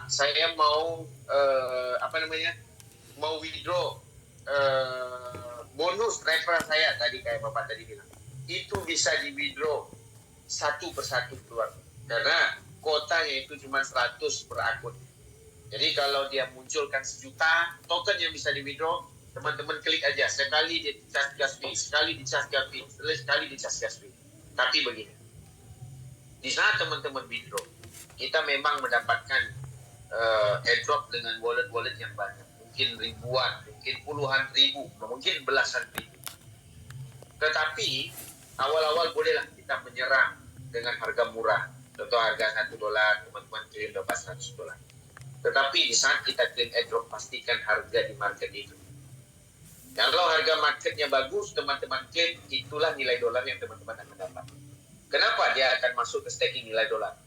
Pak, saya mau mau withdraw bonus referral saya tadi kayak Bapak tadi bilang. Itu bisa di withdraw satu persatu keluar. Karena kuotanya itu cuma 100 per akun. Jadi kalau dia munculkan 1.000.000 token yang bisa di withdraw, teman-teman klik aja. Sekali di charge gas fee, sekali di charge gas fee, sekali di charge gas fee. Tapi begini, di saat teman-teman withdraw, kita memang mendapatkan airdrop dengan wallet-wallet yang banyak. Mungkin ribuan, mungkin puluhan ribu, mungkin belasan ribu. Tetapi awal-awal bolehlah kita menyerang dengan harga murah. Contoh harga $1, teman-teman klaim dapat $100. Tetapi di saat kita klaim airdrop, pastikan harga di market itu. Kalau harga marketnya bagus, teman-teman klaim, itulah nilai dolar yang teman-teman akan dapat. Kenapa dia akan masuk ke staking nilai dolar?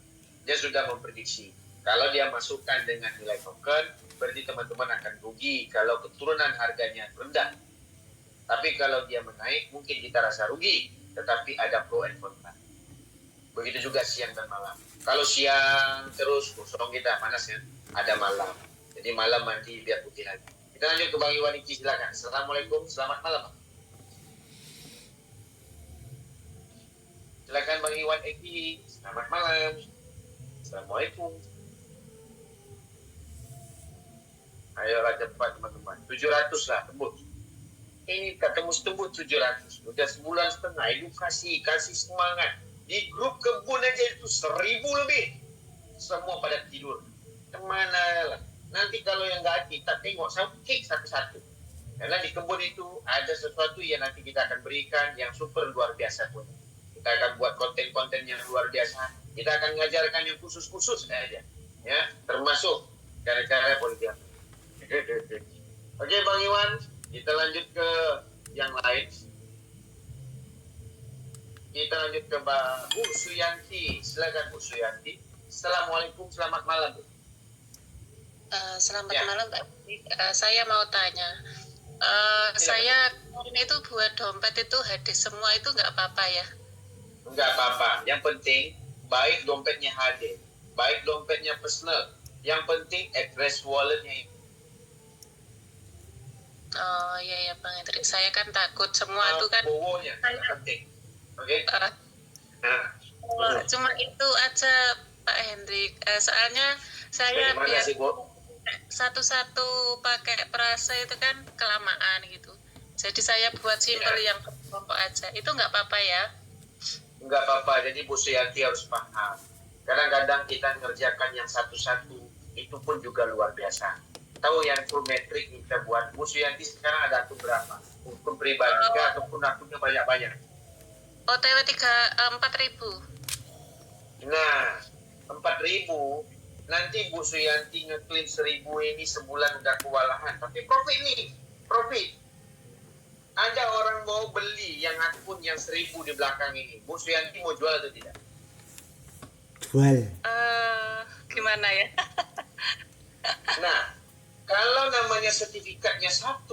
Dia sudah memprediksi. Kalau dia masukkan dengan nilai token, berarti teman-teman akan rugi kalau keturunan harganya rendah. Tapi kalau dia menaik, mungkin kita rasa rugi. Tetapi ada pro and kontra. Begitu juga siang dan malam. Kalau siang terus kosong kita, panasnya ada malam. Jadi malam mandi biar putih lagi. Kita lanjut ke Bang Iwan Iki, silakan. Assalamualaikum, selamat malam. Silakan Bang Iwan Eki, selamat malam. Assalamualaikum. Ayo lah cepat teman-teman. 700 lah tembus. Ini tembus 700. Udah sebulan setengah. Edukasi, kasih semangat. Di grup kebun aja itu 1.000 lebih. Semua pada tidur. Kemana lah. Nanti kalau yang nggak kita tengok, saya kick satu-satu. Karena di kebun itu ada sesuatu yang nanti kita akan berikan yang super luar biasa pun. Kita akan buat konten-konten yang luar biasa. Kita akan mengajarkan yang khusus-khusus aja. Ya, termasuk cara-cara politik. Oke Bang Iwan, kita lanjut ke yang lain. Kita lanjut ke Bu Suyanti. Silakan Bu Suyanti. Assalamualaikum, selamat malam Bu. Selamat malam Pak. Saya mau tanya, saya ini itu buat dompet itu HD semua itu nggak apa-apa ya? Nggak apa-apa. Yang penting baik dompetnya HD, baik dompetnya personal. Yang penting address walletnya itu. Oh iya ya Bang Hendrik, saya kan takut semua itu kan. Bowonya penting. Oke. Cuma itu aja Pak Hendrik. Soalnya saya biar satu-satu pakai perasa itu kan kelamaan gitu. Jadi saya buat simpel yang pokok aja. Itu nggak apa-apa ya? Nggak apa-apa. Jadi Bu Suyanti harus paham. Kadang-kadang kita ngerjakan yang satu-satu itu pun juga luar biasa. Tahu yang full metric kita buat. Bu Suyanti sekarang ada akun berapa? Akun pribadi ataupun akunnya banyak-banyak? OTW 4.000. Nah, 4.000 nanti Bu Suyanti ngeklaim 1.000 ini sebulan udah kewalahan. Tapi profit. Ada orang mau beli yang akun yang 1.000 di belakang ini. Bu Suyanti mau jual atau tidak? Jual. Gimana ya? Nah, kalau namanya sertifikatnya 1,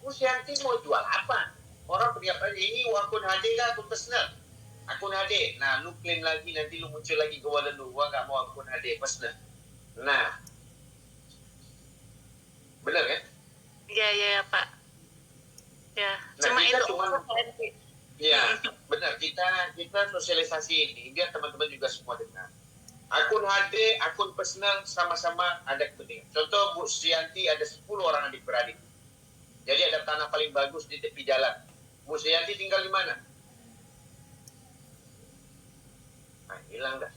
Bu Suyanti mau jual apa? Orang teriak aja, ini akun HD kan akun personal. Akun HD. Nah, lu klaim lagi, nanti lu muncul lagi ke wallet lu. Gua nggak mau akun HD personal. Nah, benar kan? Iya Pak. Ya, nah, cuma kita itu. Ya, benar. Kita sosialisasi ini biar teman-teman juga semua dengar. Akun HD, akun personal sama-sama ada kepentingan. Contoh Bu Suyanti ada 10 orang adik-beradik. Jadi ada tanah paling bagus di tepi jalan. Bu Suyanti tinggal di mana? Nah, hilang dah.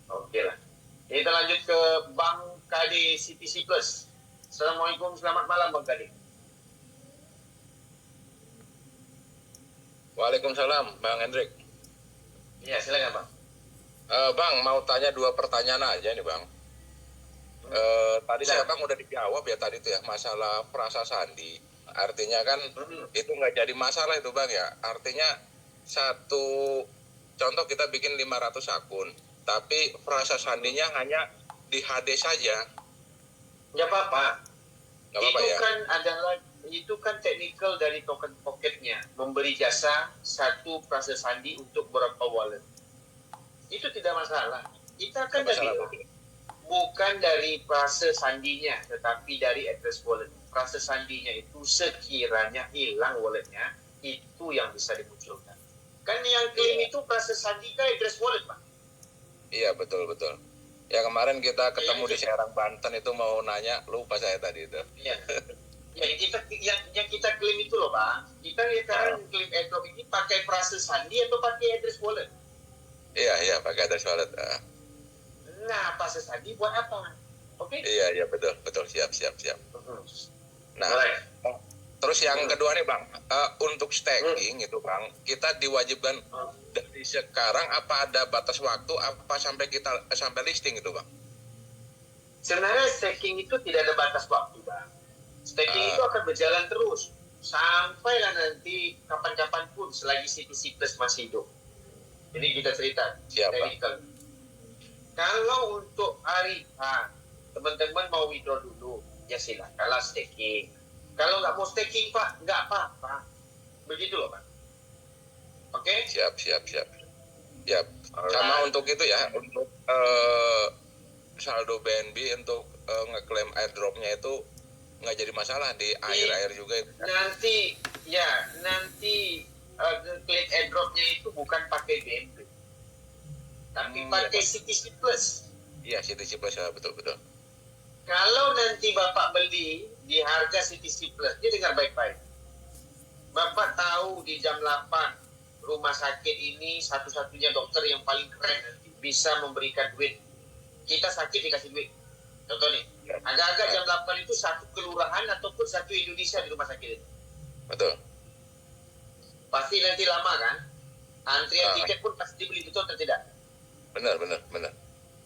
Oke lah. Kita lanjut ke Bang KD CTC Plus. Assalamualaikum, selamat malam Bang KD. Waalaikumsalam, Bang Hendrik. Iya, silakan Bang. Bang, mau tanya 2 pertanyaan aja nih Bang. Tadi saya Bang udah dijawab ya tadi itu ya, masalah frasa sandi. Artinya kan itu nggak jadi masalah itu Bang ya. Artinya satu contoh kita bikin 500 akun, tapi frasa sandinya hanya di HD saja. Nggak apa-apa. Nggak apa-apa ya? Itu kan technical dari token pocketnya, memberi jasa satu frasa sandi untuk beberapa wallet. Itu tidak masalah. Kita kan bukan dari frase sandinya, tetapi dari address wallet. Frase sandinya itu sekiranya hilang walletnya, itu yang bisa dimunculkan. Kan yang klaim itu frase sandi kan address wallet, Pak. Iya, betul. Ya kemarin kita ketemu di Serang, Banten itu mau nanya, lupa saya tadi itu. Iya. yang kita klaim itu loh, Pak. Kita sekarang klaim airdrop ini pakai frase sandi atau pakai address wallet? Iya, pakai address wallet. Nah, frase sandi buat apa? Oke? Iya, betul. Siap. Nah, Alright. terus yang kedua nih Bang, untuk staking itu Bang, kita diwajibkan dari sekarang apa ada batas waktu apa sampai listing itu Bang? Sebenarnya staking itu tidak ada batas waktu, Bang. Staking itu akan berjalan terus sampai lah nanti kapan-kapan pun selagi CTC Plus masih hidup. Jadi kita cerita. Siapa? Kalau untuk hari teman-teman mau withdraw dulu, ya silakanlah staking. Kalau nggak mau staking, Pak, nggak apa-apa. Begitu loh, Pak. Oke? Siap. Sama untuk itu ya, untuk saldo BNB untuk ngeklaim airdropnya itu nggak jadi masalah di akhir-akhir juga. Nanti klaim airdropnya itu bukan pakai BNB, tapi pakai CTC Plus. Iya, CTC Plus ya, betul. Kalau nanti Bapak beli di harga CTC Plus, dia dengar baik-baik. Bapak tahu di jam 8 rumah sakit ini satu-satunya dokter yang paling keren nanti bisa memberikan duit. Kita sakit dikasih duit. Contoh nih, agak-agak jam 8 itu satu kelurahan ataupun satu Indonesia di rumah sakit itu. Betul. Pasti nanti lama kan? Antrian tiket pun pasti dibeli, betul atau tidak? Benar.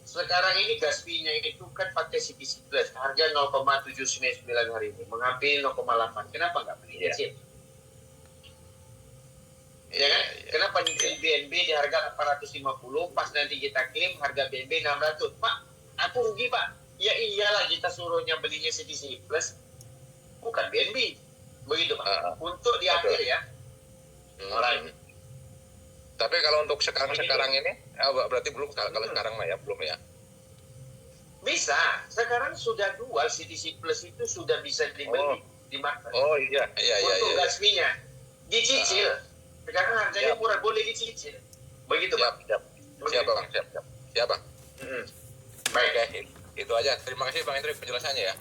Sekarang ini gas fee-nya itu kan pakai CTC Plus, harga 0,799 hari ini, menghampiri 0,8. Kenapa nggak beli kecil? Ya kan? Kenapa nyicil BNB di harga 850, pas nanti kita klaim harga BNB 600? Pak, aku rugi, Pak. Ya iyalah, kita suruhnya belinya CTC Plus, bukan BNB. Begitu, Pak. Untuk di akhir ya. Alright. Tapi kalau untuk sekarang ini, berarti belum. Kalau sekarang mah ya belum ya. Bisa. Sekarang sudah jual CTC Plus itu sudah bisa dibeli di market. Oh iya. Untuk gas fee-nya dicicil. Sekarang harganya murah, boleh dicicil. Begitu, Pak. Siap, Bang. Siap, Bang. Baik. Oke, itu aja. Terima kasih Bang Hendrik penjelasannya ya.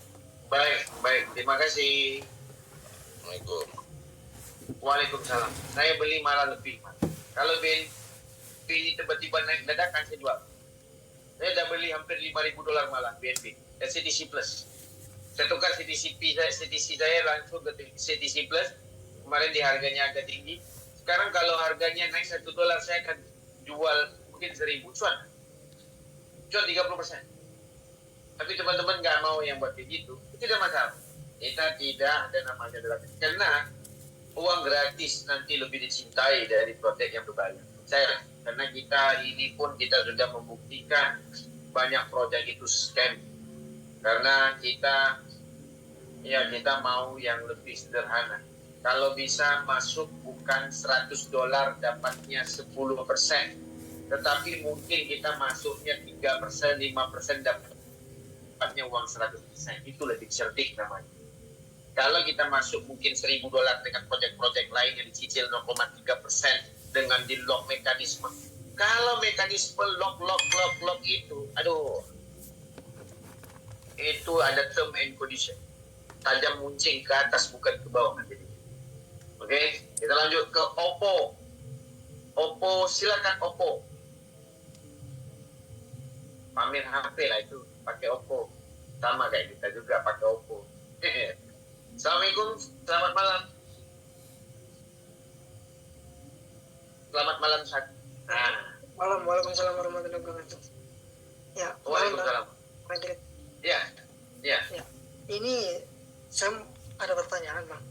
Baik. Terima kasih. Assalamualaikum. Waalaikumsalam. Saya beli malah lebih, Pak. Kalau BNB ini tiba-tiba naik dadakan, saya jual. Saya udah beli hampir $5.000 malah BNB. Dan CTC Plus. Saya tukar CTC saya langsung ke CTC Plus. Kemarin di harganya agak tinggi. Sekarang kalau harganya naik $1, saya akan jual mungkin 1.000 cuan. Cuan 30%. Tapi teman-teman nggak mau yang buat begitu. Itu tidak masalah. Kita tidak ada namanya gratis. Karena uang gratis nanti lebih dicintai dari proyek yang berbayar. Karena kita sudah membuktikan banyak proyek itu scam. Karena kita mau yang lebih sederhana. Kalau bisa masuk bukan $100 dapatnya 10%, tetapi mungkin kita masuknya 3%, 5% dapatnya uang 100%. Itu lebih cerdik namanya. Kalau kita masuk mungkin $1.000 dengan proyek-proyek lain yang dicicil 0,3% dengan di lock mekanisme. Kalau mekanisme lock itu, itu ada term and condition. Tajam muncing ke atas bukan ke bawah. Oke, kita lanjut ke Oppo. Silakan Oppo. Pamer HP lah itu, pakai Oppo. Sama kayak kita juga pakai Oppo. Assalamualaikum, selamat malam. Selamat malam, Ustaz. Malam, waalaikumsalam warahmatullahi wabarakatuh. Ya, Waalaikumsalam. Ya. Ini saya ada pertanyaan, Bang.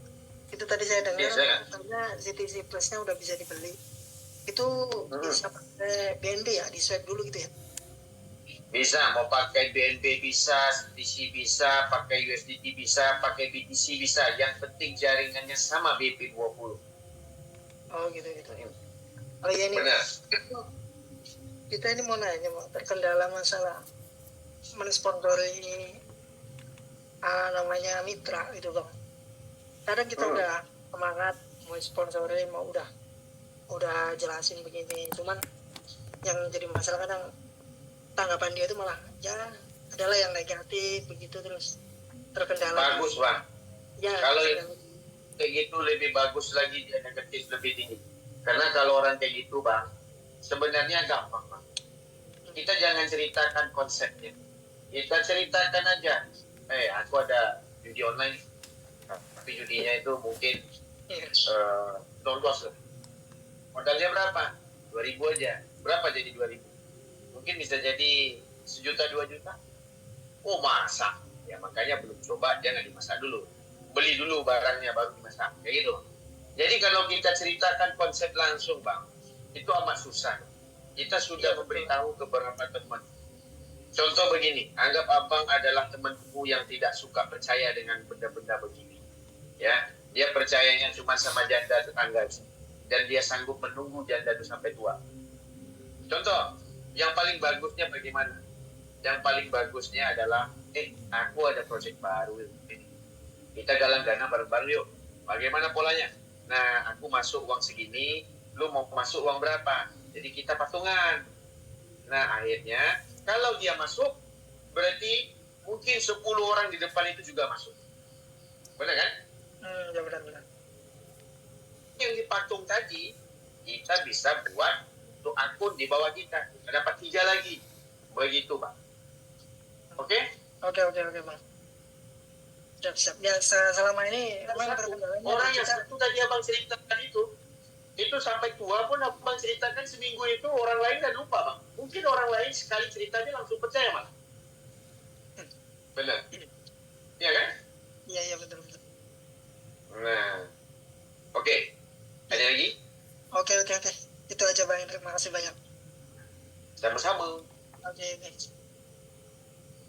Itu tadi saya dengar katanya CTC Plus-nya udah bisa dibeli. Itu bisa pakai BNB ya, di swipe dulu gitu ya? Bisa, mau pakai BNB bisa, CTC bisa, pakai USDT bisa, pakai BTC bisa. Yang penting jaringannya sama BP20. Oh gitu. Oh iya, ini benar. kita ini mau nanya, Pak, terkendala masalah mensponsori namanya mitra itu bang. Kadang kita udah semangat mau sponsorin, mau udah jelasin begini, cuman yang jadi masalah kadang tanggapan dia itu malah ya adalah yang negatif begitu, terus terkendala. Bagus bang. Ya, Kalau kayak gitu lebih bagus lagi, dia negatif lebih tinggi. Karena kalau orang kayak gitu bang, sebenarnya gampang bang. Kita jangan ceritakan konsepnya. Kita ceritakan aja. Aku ada judi online, tapi judinya itu mungkin lolos. Modalnya berapa? 2.000 aja. Berapa jadi 2.000? Mungkin bisa jadi 1 juta 2 juta. Oh masak. Ya makanya belum coba, jangan dimasak dulu. Beli dulu barangnya baru dimasak. Kayak gitu. Jadi kalau kita ceritakan konsep langsung bang, itu amat susah. Kita sudah memberitahu ke beberapa teman. Contoh begini, anggap abang adalah temanku yang tidak suka percaya dengan benda-benda begini. Ya, dia percayanya cuma sama janda tetangga. Dan dia sanggup menunggu janda itu sampai tua. Contoh, yang paling bagusnya bagaimana? Yang paling bagusnya adalah, aku ada proyek baru ini. Kita galang dana bareng-bareng yuk. Bagaimana polanya? Nah, aku masuk uang segini, lu mau masuk uang berapa? Jadi kita patungan. Nah, akhirnya, kalau dia masuk, berarti mungkin 10 orang di depan itu juga masuk. Benar kan? Ya benar-benar. Yang dipatung tadi, kita bisa buat untuk akun di bawah kita. Kita dapat 3 lagi. Begitu, Pak. Oke? Oke bang. Siap. Ya selama ini orang yang satu tadi abang ceritakan itu sampai tua pun abang ceritakan seminggu itu orang lain kan lupa bang. Mungkin orang lain sekali ceritanya langsung percaya bang. Benar? Iya kan? Iya betul. Nah, oke. Ada lagi? Oke. Itu aja bang. Terima kasih banyak. Sama-sama.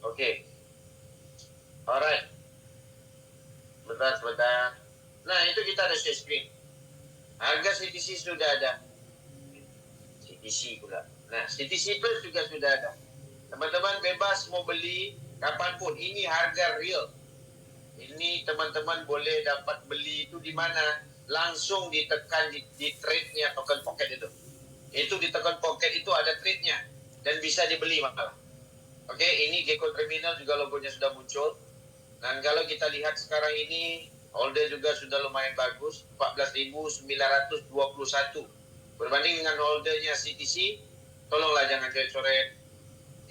Oke. Alright. Sebentar. Nah, itu kita ada share screen. Harga CTC sudah ada. CTC pula. Nah, CTC Plus juga sudah ada. Teman-teman bebas mau beli kapanpun. Ini harga real. Ini teman-teman boleh dapat beli itu di mana? Langsung ditekan di trade-nya token pocket itu. Itu di token pocket itu ada trade-nya. Dan bisa dibeli malah. Oke, ini Gecko Terminal juga logonya sudah muncul. Dan kalau kita lihat sekarang ini, holder juga sudah lumayan bagus, 14.921. Berbanding dengan holdernya CTC, tolonglah jangan coret-coret.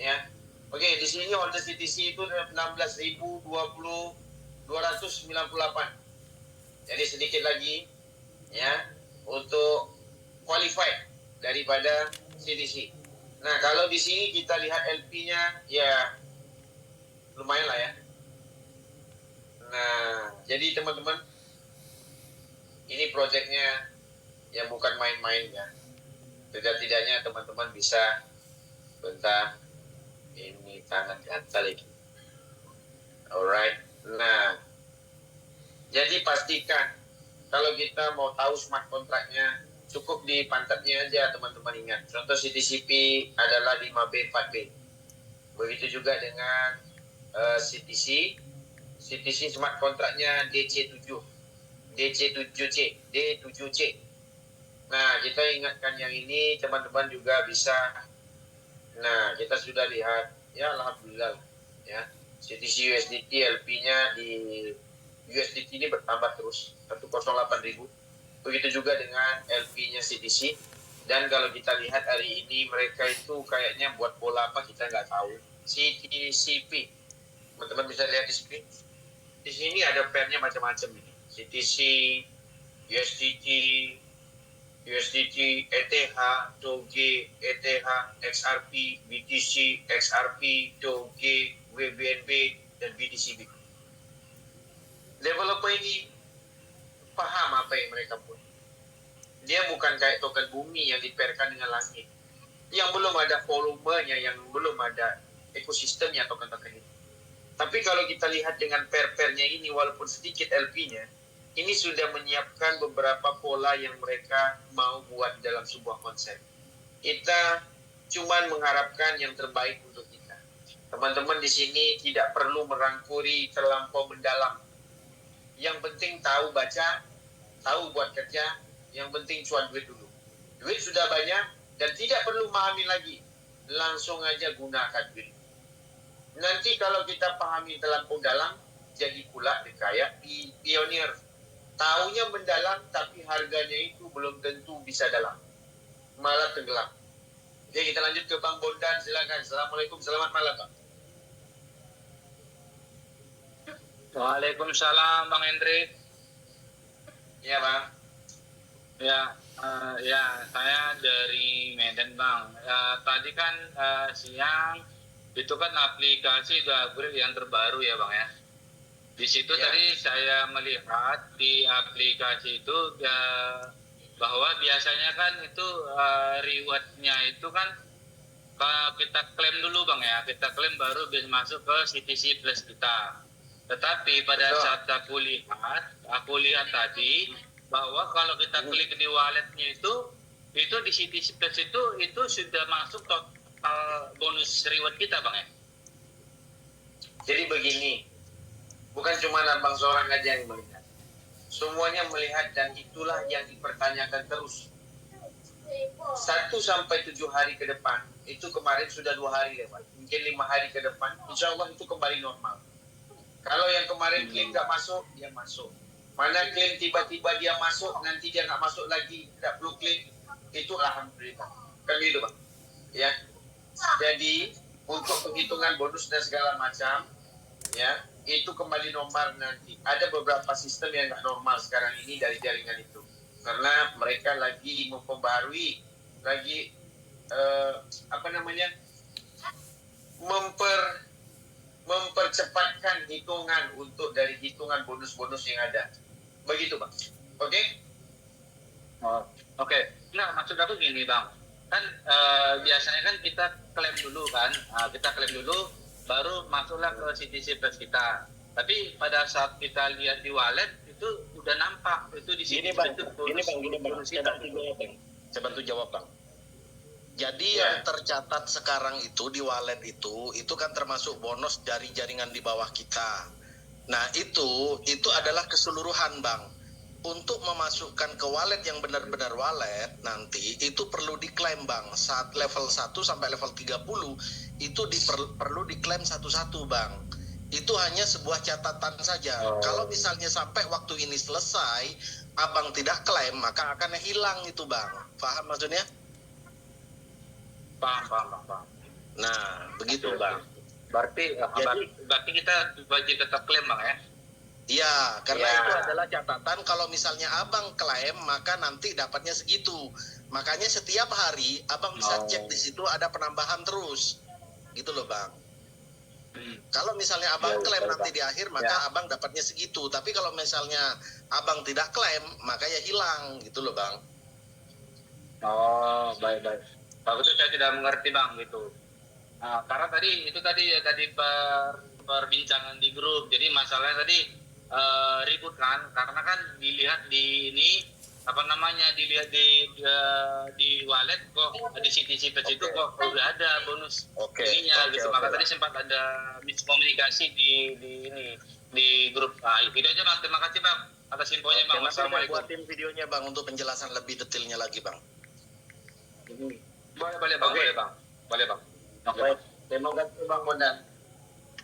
Ya. Oke, di sini holder CTC itu 16.298. Jadi sedikit lagi ya untuk qualified daripada CTC. Nah, kalau di sini kita lihat LP-nya ya lumayan lah ya. Nah, jadi teman-teman, ini proyeknya yang bukan main-main ya. Tidak-tidaknya teman-teman bisa bentar, ini tangan gatal lagi. Alright, nah, jadi pastikan kalau kita mau tahu smart kontraknya, cukup di pantatnya aja teman-teman ingat. Contoh CTCP adalah 5B, 4B. Begitu juga dengan CTC smart kontraknya DC7, DC7C, D7C. Nah, kita ingatkan yang ini teman-teman juga bisa. Nah, kita sudah lihat, ya alhamdulillah ya. CTC USDT LP-nya di USDT ini bertambah terus 108.000. Begitu juga dengan LP-nya CTC. Dan kalau kita lihat hari ini mereka itu kayaknya buat bola apa kita nggak tahu. CTCP, teman-teman bisa lihat di sini. Di sini ada pairnya macam-macam ini. CTC, USDT, ETH, TOG, ETH, XRP, BTC, XRP, TOG, WBNB, dan BTCB. Developer ini paham apa yang mereka buat. Dia bukan kayak token bumi yang dipairkan dengan langit. Yang belum ada volumenya, yang belum ada ekosistemnya token-token ini. Tapi kalau kita lihat dengan pair-pairnya ini, walaupun sedikit LP-nya, ini sudah menyiapkan beberapa pola yang mereka mau buat dalam sebuah konsep. Kita cuma mengharapkan yang terbaik untuk kita. Teman-teman di sini tidak perlu merangkuri terlampau mendalam. Yang penting tahu baca, tahu buat kerja, yang penting cuan duit dulu. Duit sudah banyak dan tidak perlu memahami lagi. Langsung aja gunakan duit. Nanti kalau kita pahami terlampau dalam, jadi pula kayak pionir. Taunya mendalam tapi harganya itu belum tentu bisa dalam. Malah tenggelam. Oke, kita lanjut ke Bang Bondan, silakan. Assalamualaikum, selamat malam, Bang. Waalaikumsalam Bang Hendrik. Ya, Bang. Ya, saya dari Medan Bang. Tadi kan siang itu kan aplikasi Gabri yang terbaru ya Bang ya. Di situ Ya. tadi saya melihat di aplikasi itu bahwa biasanya kan itu rewardnya itu kan kita klaim dulu Bang ya. Kita klaim baru bisa masuk ke CTC Plus kita. Tetapi pada Betul. saat aku lihat tadi bahwa kalau kita klik di walletnya itu di CTC Plus itu sudah masuk total bonus reward kita Bang ya. Jadi begini, bukan cuma Abang seorang aja yang melihat. Semuanya melihat dan itulah yang dipertanyakan terus. 1 sampai 7 hari ke depan, itu kemarin sudah 2 hari lewat. Mungkin 5 hari ke depan, insya Allah itu kembali normal. Kalau yang kemarin klaim nggak masuk, dia masuk. Mana klaim tiba-tiba dia masuk, nanti dia nggak masuk lagi, tidak perlu klaim, itu alhamdulillah. Kan gitu Bang. Ya. Jadi untuk penghitungan bonus dan segala macam, ya itu kembali normal nanti. Ada beberapa sistem yang nggak normal sekarang ini dari jaringan itu, karena mereka lagi memperbaharui, lagi mempercepatkan hitungan untuk dari hitungan bonus-bonus yang ada. Begitu Bang. Oke? Oh, oke. Nah, maksud aku gini Bang, kan biasanya kan kita klaim dulu kan, kita klaim dulu, baru masuklah ke CTC Plus kita. Tapi pada saat kita lihat di wallet itu udah nampak itu di sini Bang. Saya bantu jawab Bang. Jadi Ya. yang tercatat sekarang itu di wallet itu kan termasuk bonus dari jaringan di bawah kita. Nah itu adalah keseluruhan Bang. Untuk memasukkan ke wallet yang benar-benar wallet nanti itu perlu diklaim Bang. Saat level 1 sampai level 30 itu perlu diklaim satu-satu Bang. Itu hanya sebuah catatan saja. Kalau misalnya sampai waktu ini selesai Abang tidak klaim maka akan hilang itu Bang. Paham maksudnya? Paham. Nah begitu Bang. Berarti kita wajib tetap klaim Bang ya. Iya, karena Ya. itu adalah catatan kalau misalnya Abang klaim maka nanti dapatnya segitu. Makanya setiap hari Abang bisa cek di situ ada penambahan terus. Gitu loh Bang. Kalau misalnya Abang klaim nanti di akhir maka Abang dapatnya segitu. Tapi kalau misalnya Abang tidak klaim maka ya hilang gitu loh Bang. Oh, baik. Kalau itu saya tidak mengerti Bang gitu. Karena tadi perbincangan di grup. Jadi masalahnya tadi ribut kan, karena kan dilihat di ini dilihat di wallet kok di CTC Plus itu kok udah ada bonus ininya gitu. Maka tadi sempat ada miskomunikasi di grup. Itu aja Bang. Terima kasih Bang atas infonya Bang. Assalamualaikum. Buatin videonya Bang untuk penjelasan lebih detailnya lagi Bang. Boleh Bang. Oke. Baik. Terima kasih Bang Bondan.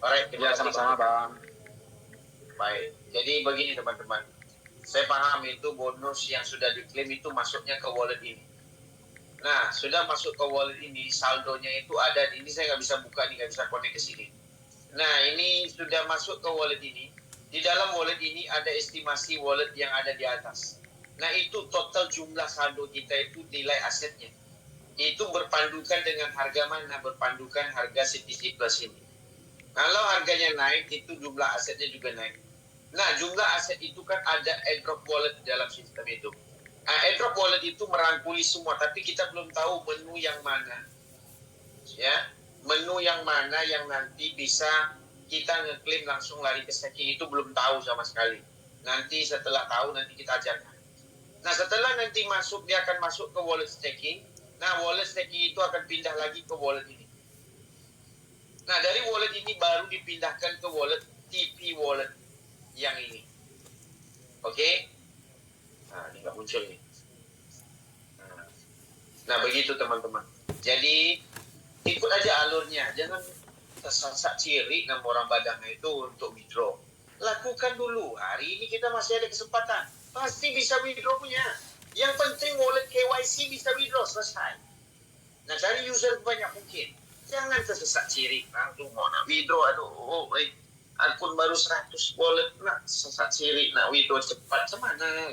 Alright, terima Ya, kasih, sama-sama Bang. Baik, jadi begini teman-teman. Saya paham itu bonus yang sudah diklaim itu masuknya ke wallet ini. Nah, sudah masuk ke wallet ini, saldonya itu ada. Ini saya nggak bisa buka nih, nggak bisa connect ke sini. Nah, ini sudah masuk ke wallet ini. Di dalam wallet ini ada estimasi wallet yang ada di atas. Nah, itu total jumlah saldo kita itu nilai asetnya. Itu berpandukan dengan harga mana? Berpandukan harga CTC Plus ini. Kalau harganya naik, itu jumlah asetnya juga naik. Nah, jumlah aset itu kan ada airdrop wallet di dalam sistem itu. Nah, airdrop wallet itu merangkuli semua, tapi kita belum tahu menu yang mana. Ya, menu yang mana yang nanti bisa kita ngeklaim langsung lari ke staking itu belum tahu sama sekali. Nanti setelah tahu, nanti kita ajarkan. Nah, setelah nanti masuk, dia akan masuk ke wallet staking. Nah, wallet staking itu akan pindah lagi ke wallet ini. Nah, dari wallet ini baru dipindahkan ke wallet TP wallet yang ini. Oke? Nah, ini nggak muncul nih. Nah, begitu teman-teman. Jadi, ikut aja alurnya. Jangan tersesat ciri nama orang Badangnya itu untuk withdraw. Lakukan dulu. Hari ini kita masih ada kesempatan. Pasti bisa withdraw punya. Yang penting wallet KYC bisa withdraw, selesai. Nah, cari user banyak mungkin. Jangan tersesat ciri. Langsung mau nak withdraw, akun baru 100 wallet, nak sesat ciri, nak withdraw cepat. Semana?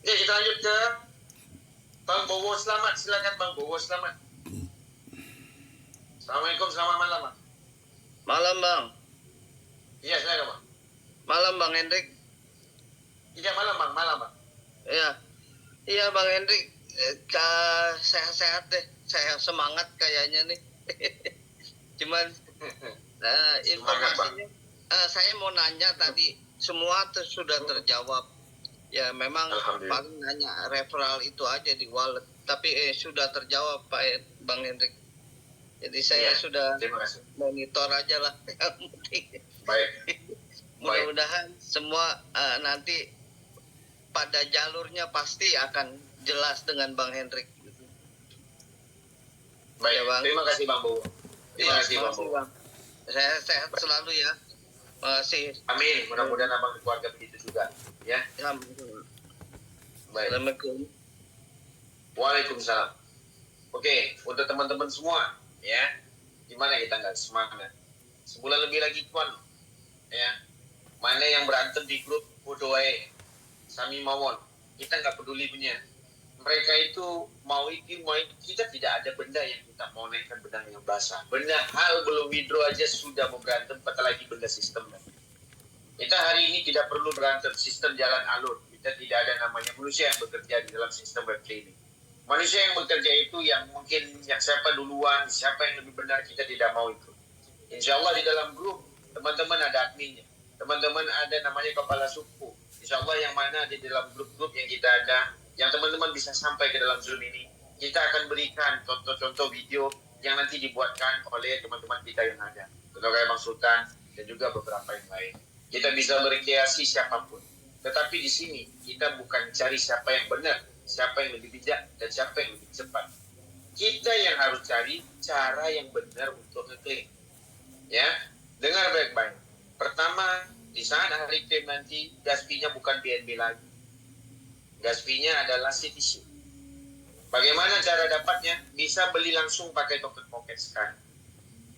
Oke, kita lanjut ke Bang Bowo Selamat. Silakan Bang Bowo Selamat. Assalamualaikum, selamat malam Bang. Malam Bang. Iya, silakan Bang. Malam Bang Hendrik. Iya, malam Bang. Iya Bang Hendrik. Sehat-sehat deh. Saya semangat kayaknya nih. Cuman informasinya saya mau nanya tadi semua sudah terjawab. Ya memang paling nanya referral itu aja di wallet. Tapi sudah terjawab Pak Bang Hendrik. Jadi saya sudah monitor aja lah yang penting. Baik. Mudah-mudahan semua nanti pada jalurnya pasti akan jelas dengan Bang Hendrik. Baik, ya, Bang. Terima kasih Bang Bowo. Terima kasih Bang Bowo. Saya sehat selalu ya. Makasih. Amin. Mudah-mudahan abang keluarga begitu juga. Ya. Baik. Assalamualaikum. Waalaikumsalam. Oke, untuk teman-teman semua, ya, gimana kita nggak semangat? Sebulan lebih lagi tuan, ya. Mana yang berantem di grup Bodoe, Sami Mawon, kita nggak peduli punya. Mereka itu mau kita tidak ada benda yang kita mau naikkan benda yang basah. Benda hal belum withdraw aja sudah mau berantem, apalagi benda sistem. Kita hari ini tidak perlu berantem, sistem jalan alur. Kita tidak ada namanya manusia yang bekerja di dalam sistem Web3 ini. Manusia yang bekerja itu yang mungkin yang siapa duluan, siapa yang lebih benar, kita tidak mau itu. Insya Allah di dalam grup teman-teman ada adminnya, teman-teman ada namanya kepala suku. Insya Allah yang mana di dalam grup-grup yang kita ada, yang teman-teman bisa sampai ke dalam Zoom ini, kita akan berikan contoh-contoh video yang nanti dibuatkan oleh teman-teman kita yang ada, contoh kayak Bang Sultan dan juga beberapa yang lain. Kita bisa berkreasi siapapun, tetapi di sini kita bukan cari siapa yang benar, siapa yang lebih bijak, dan siapa yang lebih cepat. Kita yang harus cari cara yang benar untuk ngeklaim. Ya, dengar baik-baik. Pertama, di saat hari klaim nanti, gas fee-nya bukan BNB lagi. Gas fee-nya adalah CTC. Bagaimana cara dapatnya? Bisa beli langsung pakai token pocket sekarang.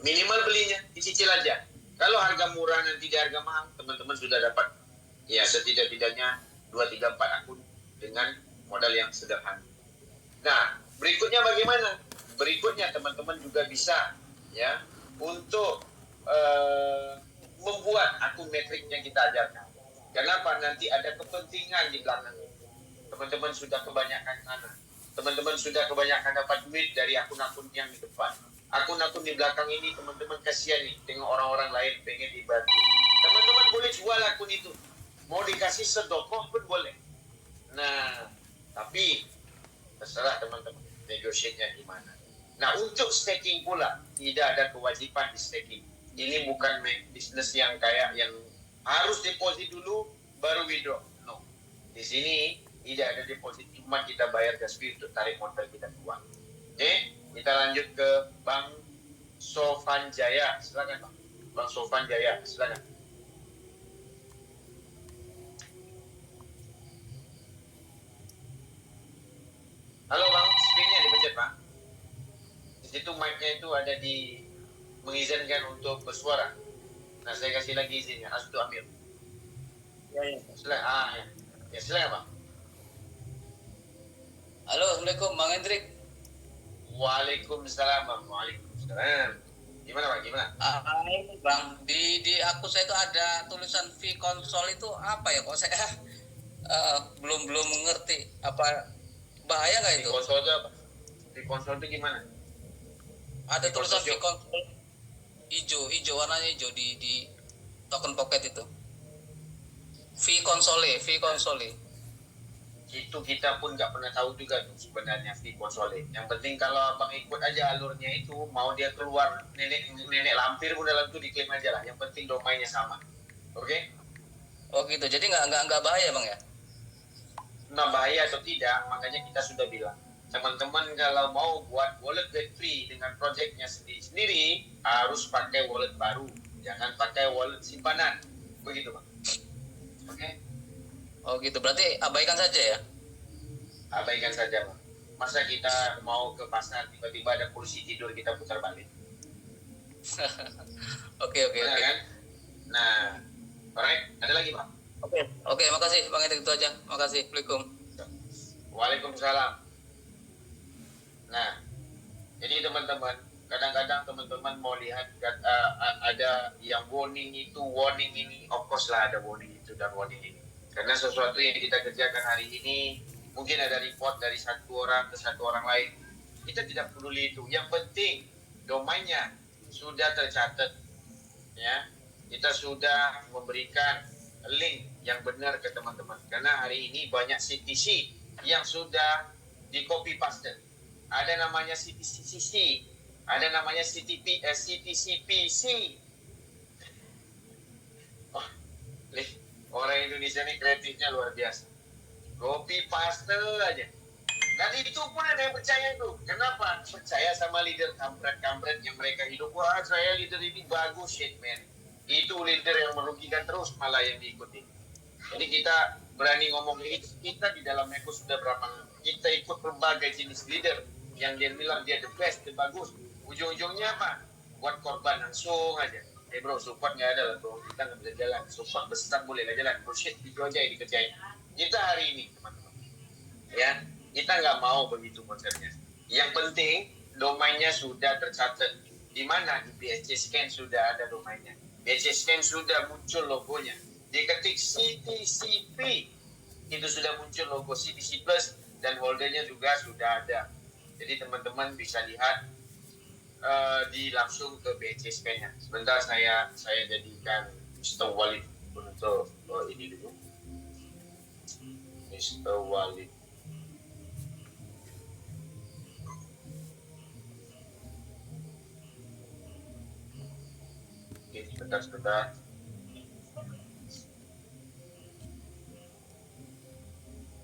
Minimal belinya, dicicil aja. Kalau harga murah nanti di harga mahal, teman-teman sudah dapat ya setidak-tidaknya 2, 3, 4 akun dengan modal yang sederhana. Nah, berikutnya bagaimana? Berikutnya teman-teman juga bisa ya untuk membuat akun metrik yang kita ajarkan. Kenapa? Nanti ada kepentingan di belakangnya. Teman-teman sudah kebanyakan sana. Teman-teman sudah kebanyakan dapat duit dari akun-akun yang di depan. Akun-akun di belakang ini teman-teman kasihan nih, tengok orang-orang lain pengen dibantu. Teman-teman boleh jual akun itu. Mau dikasih sedokoh pun boleh. Nah, tapi terserah teman-teman negotiate-nya gimana. Nah, untuk staking pula tidak ada kewajiban di staking. Ini bukan bisnis yang kayak yang harus deposit dulu baru withdraw. No. Di sini tidak ada deposit, cuma kita bayar gas fee untuk tarik modal kita keluar. Oke, kita lanjut ke Bang Sofan Jaya. Silakan Bang. Bang Sofan Jaya, silakan. Halo Bang, screen-nya dipencet Pak. Di situ mic-nya itu ada di mengizinkan untuk bersuara. Nah, saya kasih lagi izinnya, harus itu ambil. Ya. Silakan. Ya, silakan Bang. Halo, Assalamualaikum Bang Hendrik. Waalaikumsalam Bang. Waalaikumsalam. Gimana Bang? Gimana? Ini Bang, di akun saya itu ada tulisan fee konsol itu apa ya? Kok saya belum mengerti. Apa bahaya nggak itu? Di konsol itu apa? Di konsol itu gimana? Ada tulisan fee konsol hijau warnanya hijau di token pocket itu. Fee konsole. Itu kita pun nggak pernah tahu juga tuh sebenarnya fee konsolid. Yang penting kalau abang ikut aja alurnya itu, mau dia keluar nenek lampir pun dalam itu diklaim aja lah. Yang penting domainnya sama. Oke? Oh gitu, jadi nggak bahaya bang ya? Nah bahaya atau tidak, makanya kita sudah bilang teman-teman kalau mau buat wallet get free dengan projectnya sendiri harus pakai wallet baru, jangan pakai wallet simpanan. Begitu bang. Oke? Oh gitu, berarti abaikan saja ya? Abaikan saja bang. Masa kita mau ke pasar tiba-tiba ada polisi tidur kita putar balik? Oke. Kan? Nah, alright, ada lagi bang? Oke, makasih bang Hendrik, itu aja. Makasih, Assalamualaikum. Waalaikumsalam. Nah, jadi teman-teman, kadang-kadang teman-teman mau lihat ada yang warning itu, warning ini, of course lah ada warning itu dan warning ini. Karena sesuatu yang kita kerjakan hari ini, mungkin ada report dari satu orang ke satu orang lain. Kita tidak peduli itu. Yang penting domainnya sudah tercatat, ya. Kita sudah memberikan link yang benar ke teman-teman. Karena hari ini banyak CTC yang sudah di copy paste. Ada namanya CTCC, ada namanya CTCPC. Oh, orang Indonesia ini kreatifnya luar biasa. Copy paste aja. Dan itu pun ada yang percaya itu. Kenapa? Percaya sama leader kampret-kampret yang mereka hidup. Wah, saya leader ini bagus, shit man. Itu leader yang merugikan terus malah yang diikuti. Jadi kita berani ngomong itu. Kita di dalam Eko sudah berapa? Kita ikut berbagai jenis leader yang dia bilang dia the best, the bagus. Ujung-ujungnya apa? Buat korban langsung aja. Bro, support nggak ada lah bro. Kita nggak bisa jalan. Support besar boleh lah jalan. Bullshit, itu aja yang dikerjain. Kita hari ini teman-teman. Ya, kita nggak mau begitu konsepnya. Yang penting domainnya sudah tercatat. Di mana? Di BSC Scan sudah ada domainnya. BSC Scan sudah muncul logonya. Diketik CTCP, itu sudah muncul logo CTC Plus dan holdernya juga sudah ada. Jadi teman-teman bisa lihat di langsung ke BSC Scan-nya. Sebentar saya jadikan Mr. Walid untuk ini dulu. Mr. Walid. Sebentar.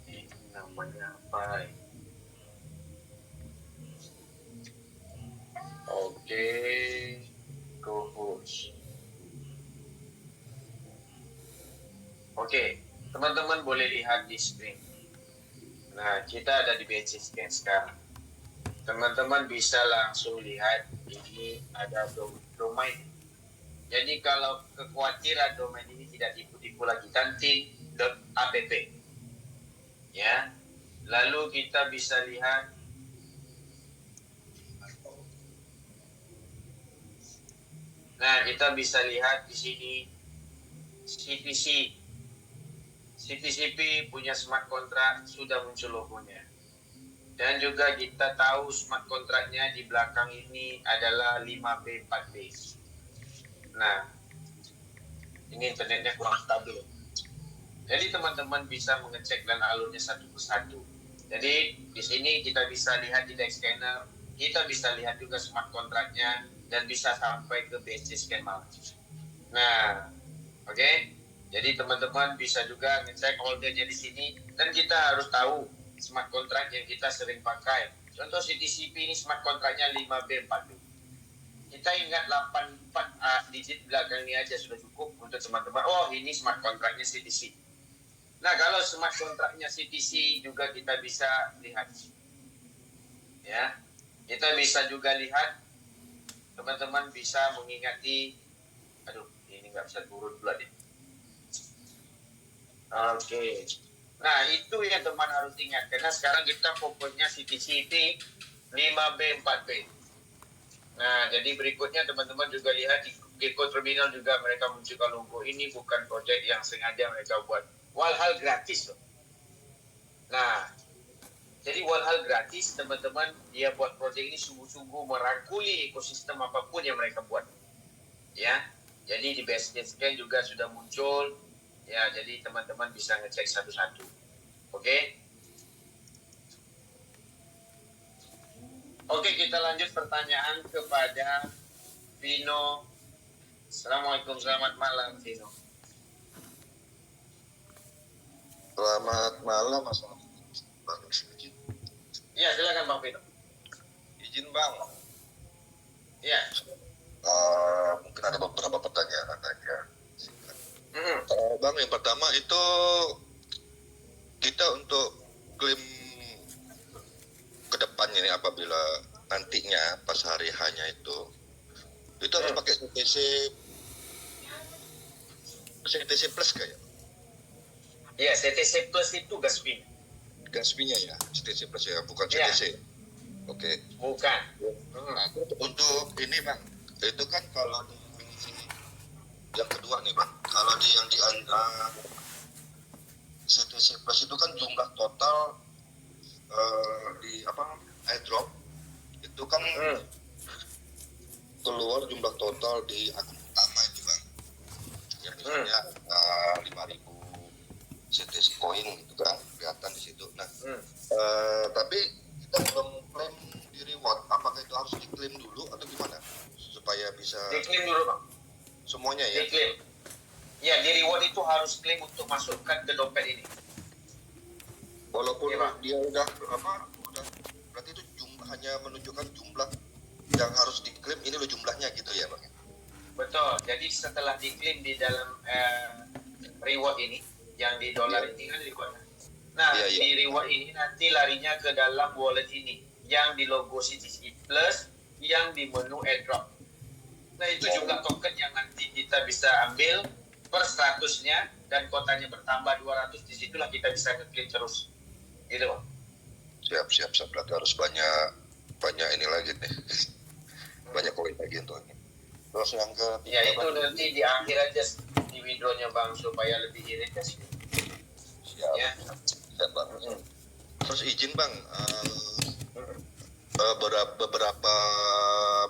Ini namanya apa? Oke, co-host. Oke, teman-teman boleh lihat di screen. Nah, kita ada di BSC Scan sekarang. Teman-teman bisa langsung lihat ini ada domain. Jadi kalau kekhawatiran domain ini tidak tipu-tipu lagi, tantin.app. Ya. Lalu kita bisa lihat kita bisa lihat di sini CTCP punya smart contract sudah muncul logonya. Dan juga kita tahu smart contractnya di belakang ini adalah 5B 4B. Nah, ini internetnya kurang stabil. Jadi teman-teman bisa mengecek dan alurnya satu persatu. Jadi di sini kita bisa lihat di Dex Scanner, kita bisa lihat juga smart contractnya dan bisa sampai ke BSC Scan malah. Nah, oke. Jadi teman-teman bisa juga ngecek holdernya di sini dan kita harus tahu smart contract yang kita sering pakai. Contoh CTCP ini smart contractnya 5B 4B. Kita ingat 84 digit belakang ini aja sudah cukup untuk teman-teman. Oh, ini smart contractnya CTC. Nah, kalau smart contractnya CTC juga kita bisa lihat. Ya, kita bisa juga lihat. Teman-teman bisa mengingati. Aduh, ini nggak bisa turun pula deh. Oke. Nah, itu yang teman harus ingat. Karena sekarang kita fokusnya CTCP 5B 4B. Nah, jadi berikutnya teman-teman juga lihat di Gecko Terminal juga mereka munculkan logo. Ini bukan proyek yang sengaja mereka buat. Walhal gratis loh. Nah, jadi walhal gratis teman-teman, dia buat proyek ini sungguh-sungguh merangkuli ekosistem apapun yang mereka buat. Ya, jadi di BSC Scan juga sudah muncul. Ya, jadi teman-teman bisa ngecek satu-satu. Oke? Oke, kita lanjut pertanyaan kepada Vino. Assalamualaikum, selamat malam Vino. Selamat malam Mas. Iya, silakan Bang Vino. Izin Bang. Iya. Mungkin ada beberapa pertanyaan aja. Mm-hmm. Bang, yang pertama itu kita untuk klaim ke depannya ini apabila nantinya pas hari hanya itu harus pakai CTC plus kayak. Iya, CTC plus itu gas fee. Gas fee-nya ya, CTC plus ya, bukan CTC. Oke. Bukan. Nah, untuk ini Bang, itu kan kalau di yang kedua nih Bang, kalau di yang di CTC plus itu kan jumlah total di airdrop itu kan keluar jumlah total di akun utama itu Bang, ya misalnya 5.000 CTC coin gitu kan kelihatan di situ. Nah, tapi kita belum klaim di reward, apakah itu harus diklaim dulu atau gimana supaya bisa Diklaim dulu Bang. semuanya ya? Diklaim. Ya, di reward itu harus klaim untuk masukkan ke dompet ini. Walaupun Ya, Bang. dia udah berarti itu hanya menunjukkan jumlah yang harus diklaim, ini loh jumlahnya gitu ya Bang. Betul. Jadi setelah diklaim di dalam reward ini, yang di dolar ini kan reward. Nah, di reward ini nanti larinya ke dalam wallet ini, yang di logo CTC Plus, yang di menu airdrop. Nah, itu jumlah token yang nanti kita bisa ambil per 100-nya, dan kotanya bertambah 200, disitulah kita bisa nge-claim terus. Gitu Bang. Siap, berarti harus banyak ini lagi nih. Banyak koin lagi untuk ini. Terus yang ketiga, ya itu nanti di akhir aja di withdraw-nya Bang, supaya lebih irit ya. Siap Bang. Terus izin Bang, beberapa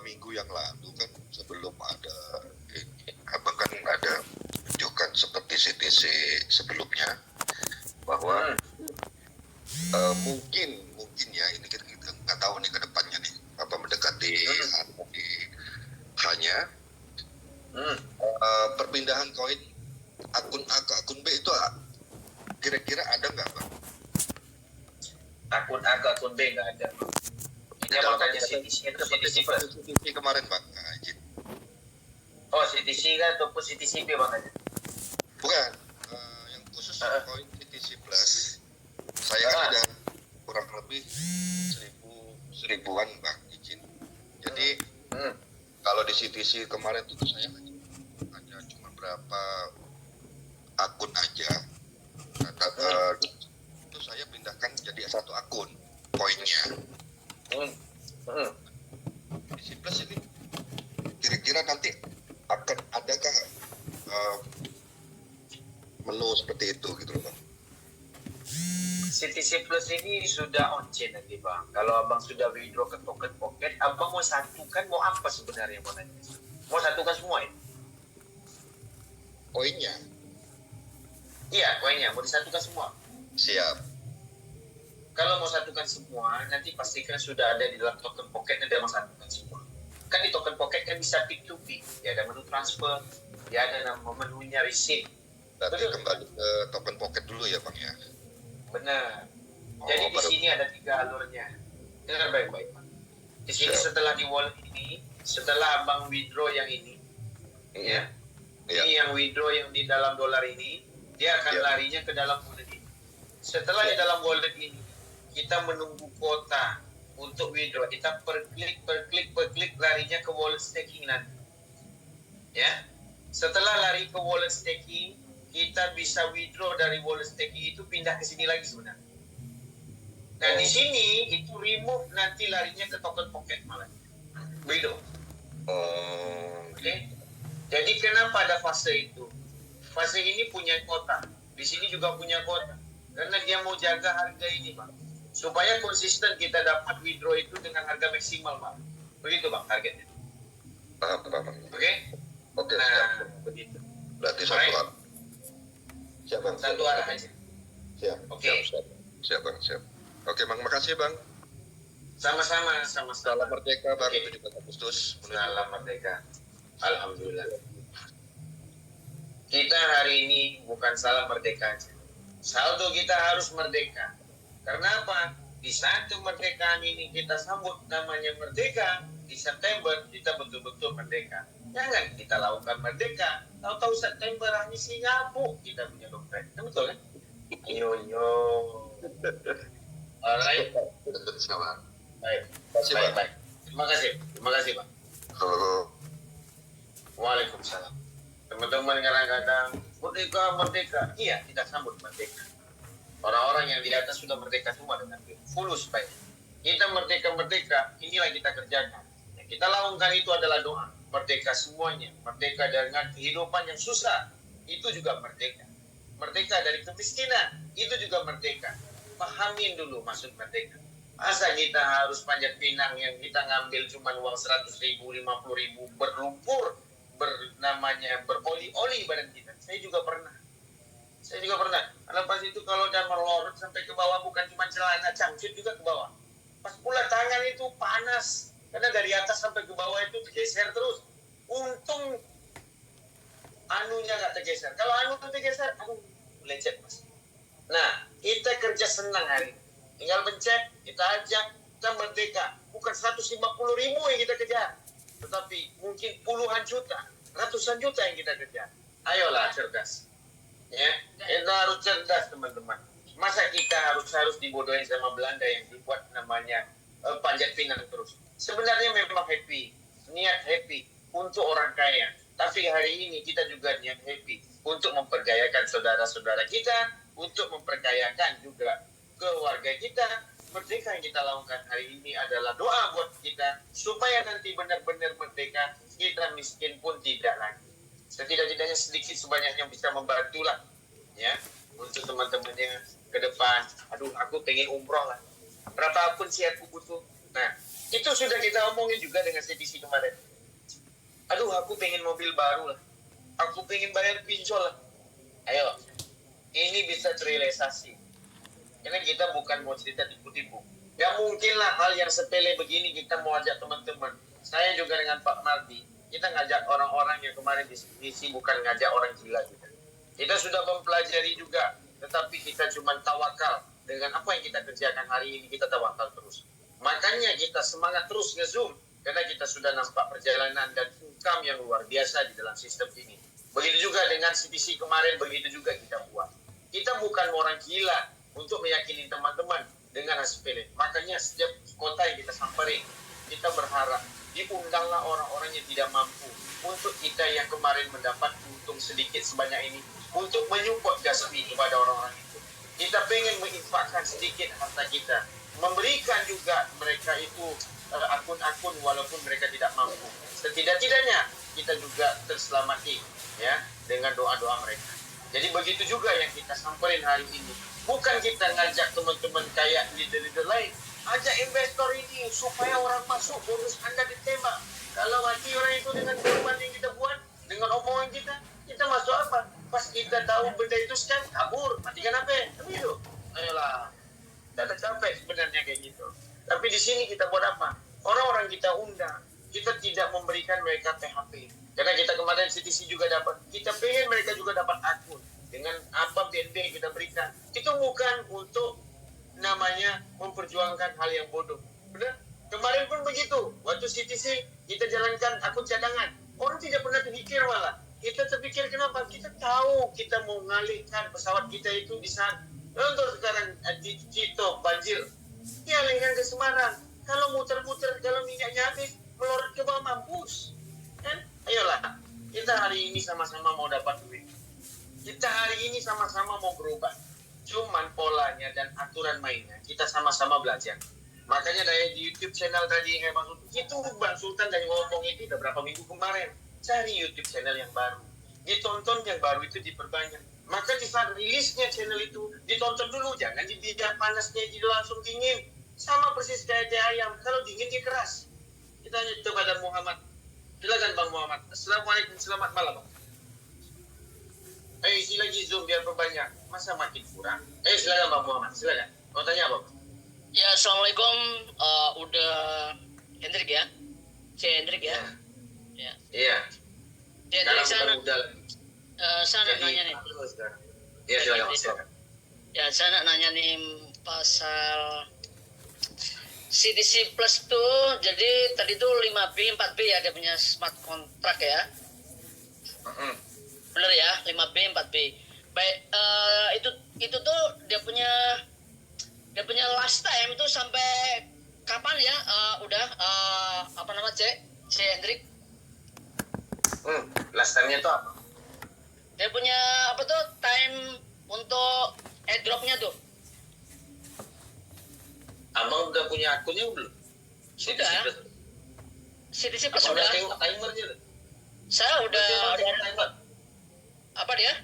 minggu yang lalu kan sebelum ada Abang kan ada tunjukkan seperti CTC sebelumnya bahwa mungkin ya ini kita nggak tahu nih ke depannya nih apa mendekati hanya perpindahan koin akun A ke akun B itu kira-kira ada nggak Bang? Akun A ke akun B nggak ada. Ini makanya CTC itu CTC Plus. CTC kemarin Bang, izin. Oh, CTC kan ataupun CTCP Bang aja? Bukan, yang khusus koin CTC Plus saya kan ada kurang lebih seribuan Bang, izin. Jadi kalau di CTC kemarin itu saya hanya cuma berapa akun aja. Nah, itu saya pindahkan jadi satu akun koinnya. CTC Plus ini kira-kira nanti akan adakah menu seperti itu gitu loh Bang? CTC Plus ini sudah on chain nanti Bang. Kalau Abang sudah withdraw ke token pocket, Abang mau satukan mau apa sebenarnya Bang? Mau satukan semua ya? Koinnya? Iya, koinnya mau disatukan semua. Siap. Kalau mau satukan semua, nanti pastikan sudah ada di dalam token pocket, nanti Abang satukan semua. Kan di token pocket kan bisa P2P, ya ada menu transfer, ya ada nama menunya receipt. Berarti kembali ke token pocket dulu ya Bang ya? Benar. Jadi di sini ada 3 alurnya. Dengar baik-baik Bang. Di sini setelah di wallet ini, setelah Abang withdraw yang ini, ya, ini yang withdraw yang di dalam dolar ini, dia akan larinya ke dalam wallet ini. Setelah di dalam wallet ini, kita menunggu kuota untuk withdraw. Kita per klik larinya ke wallet staking nanti. Ya. Setelah lari ke wallet staking, kita bisa withdraw dari wallet staking itu pindah ke sini lagi sebenarnya. Nah, di sini itu remove nanti larinya ke token pocket malah. Begitu. Oke. Jadi kenapa ada fase itu? Fase ini punya kota. Di sini juga punya kota. Karena dia mau jaga harga ini, Bang. Supaya konsisten kita dapat withdraw itu dengan harga maksimal, Bang. Begitu, Bang, targetnya. Paham. Oke? Oke, nah, siap. Begitu. Berarti satu arah. Siap, Bang. Satu arah aja. Siap. Oke. Siap, Bang. Siap. Oke, Bang. Makasih, Bang. Sama-sama. Salam merdeka Bang, 17 Agustus. Salam merdeka. Alhamdulillah. Kita hari ini bukan salam merdeka aja. Saldo kita harus merdeka. Karena apa? Di saat kemerdekaan ini kita sambut namanya merdeka, di September kita betul-betul merdeka. Jangan kita lakukan merdeka, tahu-tahu September hanya Singapura kita punya dompet. Betul kan? Yo. Alright. Baik. Terima kasih Pak. Waalaikumsalam. Teman-teman kadang-kadang merdeka. Iya, kita sambut merdeka. Orang-orang yang di atas sudah merdeka semua dengan fulus baik. Kita merdeka, inilah kita kerjakan. Yang kita lakukan itu adalah doa. Merdeka semuanya. Merdeka dengan kehidupan yang susah. Itu juga merdeka. Merdeka dari kemiskinan. Itu juga merdeka. Pahamin dulu maksud merdeka. Masa kita harus panjat pinang yang kita ngambil cuma uang 100.000, 50.000 berlumpur, beroli-oli badan kita. Saya juga pernah. Karena pas itu kalau udah melorot sampai ke bawah, bukan cuma celana, cangcut juga ke bawah. Pas pula tangan itu panas. Karena dari atas sampai ke bawah itu tergeser terus. Untung anunya nggak tergeser. Kalau anu tergeser, lecet mas. Nah, kita kerja senang hari ini. Tinggal pencet, kita ajak, kita merdeka. Bukan 150.000 yang kita kejar. Tetapi mungkin puluhan juta, ratusan juta yang kita kejar. Ayolah cerdas. Ya, kita harus cerdas teman-teman. Masa kita harus dibodohin sama Belanda yang dibuat namanya panjat pinang terus. Sebenarnya memang niat happy untuk orang kaya. Tapi hari ini kita juga niat happy untuk memperkayakan saudara-saudara kita, untuk memperkayakan juga keluarga kita. Merdeka yang kita lakukan hari ini adalah doa buat kita supaya nanti benar-benar merdeka, kita miskin pun tidak lagi. Setidak-tidaknya sedikit sebanyaknya bisa membantulah ya untuk teman-temannya ke depan. Aduh, aku pengen umroh lah. Berapapun sih aku butuh. Nah, itu sudah kita omongin juga dengan CTC kemarin. Aduh, aku pengen mobil baru lah. Aku pengen bayar pinjol lah. Ayo, ini bisa terrealisasi. Karena kita bukan mau cerita tipu-tipu. Gak mungkin lah hal yang sepele begini kita mau ajak teman-teman. Saya juga dengan Pak Mardi, kita ngajak orang-orang yang kemarin bukan ngajak orang gila juga. Kita sudah mempelajari juga, tetapi kita cuma tawakal. Dengan apa yang kita kerjakan hari ini, kita tawakal terus. Makanya kita semangat terus nge-zoom, karena kita sudah nampak perjalanan dan income yang luar biasa di dalam sistem ini. Begitu juga dengan CTC kemarin, begitu juga kita buat. Kita bukan orang gila untuk meyakini teman-teman dengan hasil sepele. Makanya setiap kota yang kita samperin, kita berharap diundanglah orang-orang yang tidak mampu untuk kita yang kemarin mendapat untung sedikit sebanyak ini untuk menyupport Gaspi kepada orang-orang itu. Kita pengen menginfakkan sedikit harta kita, memberikan juga mereka itu akun-akun walaupun mereka tidak mampu. Setidak-tidaknya kita juga terselamati ya dengan doa-doa mereka. Jadi begitu juga yang kita samperin hari ini. Bukan kita ngajak teman-teman kayak leader-leader lain, ajak investor ini supaya orang masuk, bonus Anda ditembak. Kalau mati orang itu dengan korban yang kita buat, dengan omongan kita masuk apa? Pas kita tahu benda itu sekarang kabur, matikan apa? Tapi itu, ayolah, kita capek sebenarnya kayak gitu. Tapi di sini kita buat apa? Orang-orang kita undang, kita tidak memberikan mereka PHP. Karena kita kemarin CTC juga dapat, kita pengen mereka juga dapat akun. Dengan apa BNB yang kita berikan. Itu bukan untuk namanya memperjuangkan hal yang bodoh. Benar? Kemarin pun begitu. Waktu CTC kita jalankan akun cadangan. Orang tidak pernah terpikir malah. Kita terpikir kenapa? Kita tahu kita mau ngalihkan pesawat kita itu di saat untuk sekarang di Cito banjir. Dialihkan ke Semarang. Kalau muter-muter, kalau minyaknya habis, melorot ke bawah mampus. Kan? Ayolah, kita hari ini sama-sama mau dapat duit. Kita hari ini sama-sama mau berubah. Cuman polanya dan aturan mainnya kita sama-sama belajar. Makanya dari di YouTube channel tadi kayak Bang Sultan, itu Bang Sultan dari ngomong itu udah berapa minggu kemarin. Cari YouTube channel yang baru. Ditonton yang baru itu diperbanyak. Maka di saat rilisnya channel itu ditonton dulu, jangan dibiarkan panasnya jadi langsung dingin. Sama persis kayak teh ayam, kalau dingin dia keras. Kita tanya kepada Muhammad. Silakan Bang Muhammad. Assalamualaikum, selamat malam Bang. Isi lagi zoom biar perbanyak. Masa makin kurang? Silakan Bang Muhammad, silakan. Mau tanya apa? Ya, assalamualaikum. Udah Hendrik ya? C Hendrik ya? Ya. Iya. C Hendrik Sekarang bukan udah. saya nak Jadi, nanya nih. Iya, silakan. Ya, saya nak nanya nih pasal CTC Plus tuh, jadi tadi tuh 5B, 4B ya, dia punya smart contract ya. Bener ya, 5B, 4B. Baik, itu tuh dia punya last time itu sampai kapan ya? Apa nama C Hendrik? Last time-nya itu apa? Dia punya apa tuh time untuk airdrop-nya tuh? Abang udah punya akunnya belum? Sudah. CTC Plus Abang sudah. udah tengok timernya? Saya udah timer. apa dia?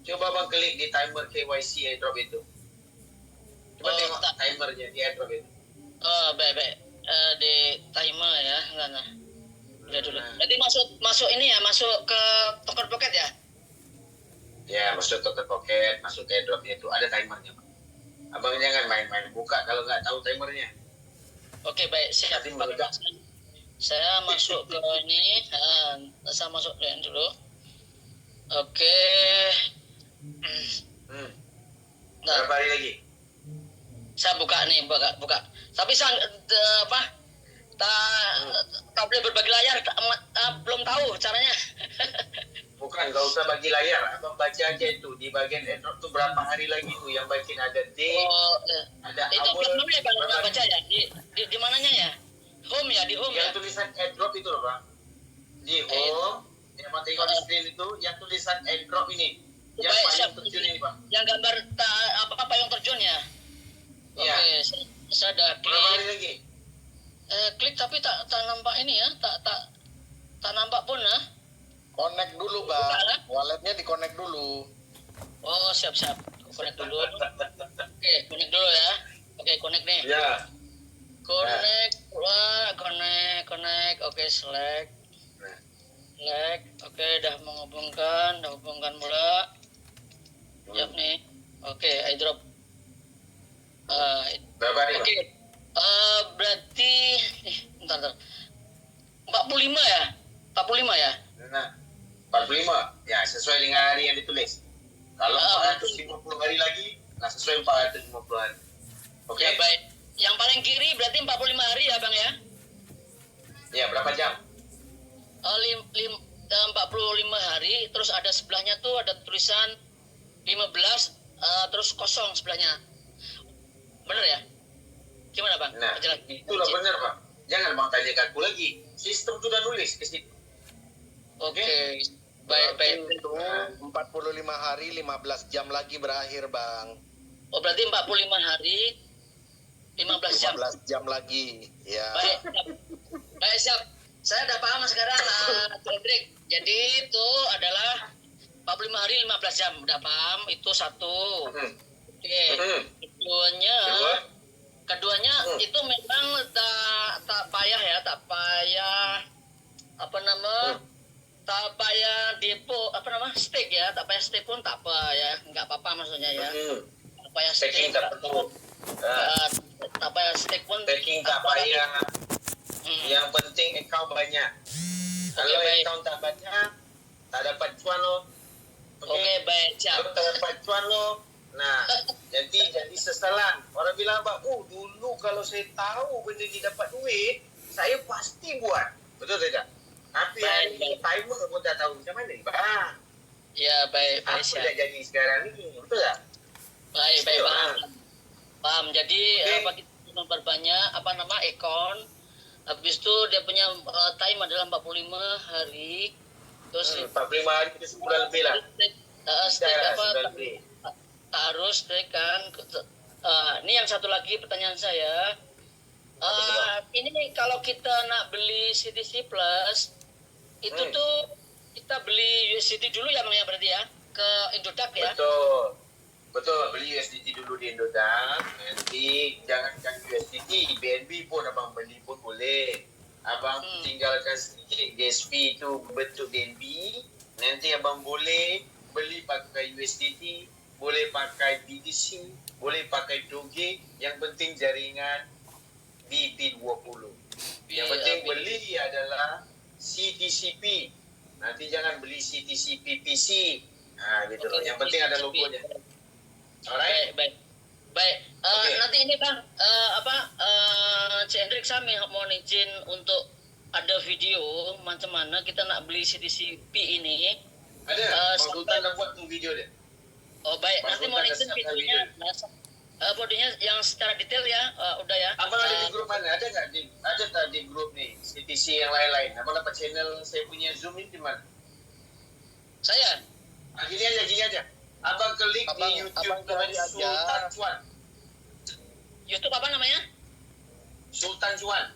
Coba Abang klik di timer KYC airdrop itu. Coba tengok timernya di airdrop itu. Baik. Di timer ya, enggak. Lihat dulu. Jadi masuk ini ya, masuk ke token pocket ya? Ya, masuk token pocket, masuk ke airdropnya itu ada timernya, Pak. Abang jangan main-main buka kalau nggak tahu timernya. Oke, baik. Siap. Saya masuk ke ini. Saya masuk ke ini dulu. Oke. Berapa hari lagi? Saya buka nih, buka. Tapi saya tak boleh berbagi layar, belum tahu caranya. Bukan, nggak usah bagi layar. Abang baca aja itu di bagian airdrop tuh berapa hari lagi tuh yang bagian ada date, ada itu hour, belum ya Bang, baca ya. Di mananya ya? Home ya, di home yang ya. tulisan airdrop itu loh, Bang. Di home, yang mau tengok di screen itu, yang tulisan airdrop ini. Yang paling terjun ini, Bang. Yang gambar apa yang terjun ya? Iya. Oke, saya ada Berapa hari klik. lagi? Klik tapi tak nampak ini ya, tak nampak pun ya. Connect dulu Bang, walletnya di connect dulu. Oh, siap. Connect dulu. Oke, connect dulu ya. Oke, connect nih. Ya. Connect. Oke, select. Oke, udah menghubungkan mula. Siap nih. Oke, airdrop. Berapa hari, Bang? Oke. Berarti bentar. 45 ya? 45 ya? Nah, 45. Ya, sesuai dengan hari yang ditulis. Kalau 450 hari lagi, nah sesuai 450 hari. Oke. Ya, baik. Yang paling kiri berarti 45 hari ya, Bang ya? Ya, berapa jam? 45 hari, terus ada sebelahnya tuh ada tulisan 15, terus kosong sebelahnya. Bener ya? Gimana Bang? Nah, itulah benar Bang. Jangan Bang tanya ke aku lagi. Sistem sudah nulis ke situ. Oke. Baik. Itu 45 hari 15 jam lagi berakhir Bang. Oh berarti 45 hari 15 jam. 15 jam lagi. Ya. Baik siap. Saya udah paham sekarang Hendrik. Jadi itu adalah 45 hari 15 jam. Udah paham itu satu. Oke. Keduanya itu memang tak payah ya, tak payah tak payah depo stake ya, tak payah stake pun tak apa ya, nggak apa-apa maksudnya ya. Tak payah stake tak perlu. Tak payah stake pun Staking tak payah. Yang penting account banyak. Kalau account tak banyak, tak dapat cuan lo. Oke, baik, siap. Kalau tak dapat cuan lo, nah, jadi sesalan. Orang bilang apa? Dulu kalau saya tahu benda ni dapat duit, saya pasti buat. Betul tidak? Tapi hari ini timer pun tak tahu macam mana ni, Bang. Ya, baik, apa siap. dah jadi sekarang ni? Betul tak? Baik, paham. Jadi kita memperbanyak account. Habis itu dia punya time adalah 45 hari. Terus 45 hari itu sebulan lebih lah. Tak harus kan. Ini yang satu lagi pertanyaan saya. Ini kalau kita nak beli CTC Plus itu tuh kita beli USDT dulu ya Bang ya berarti ya ke Indodax ya. Betul, beli USDT dulu di Indodax. Nanti jangankan USDT, BNB pun abang beli pun boleh. Abang tinggalkan sedikit gas fee itu bentuk BNB. Nanti abang boleh beli pakai USDT, boleh pakai BTC, boleh pakai Doge, yang penting jaringan BP20. Yang penting beli adalah CTCP. Nanti jangan beli CTCP PC. Nah, gitu loh. Yang penting ada logonya. Alright? Baik. Nanti ini Bang, Cik Hendrik, saya mohon izin untuk ada video macam mana kita nak beli CTCP ini. Ada. Bang Sultan dah buat tu video dia. Oh baik, Bang nanti Sultan mohon dah izin siapkan videonya. Videonya yang secara detail ya, udah ya. Abang ada di grup mana? Ada tak di grup ni CTC yang lain-lain? Abang dapat channel saya punya Zoom ni di mana? Saya? Gini aja. Abang klik di YouTube Sultan Cuan. YouTube apa namanya? Sultan Cuan.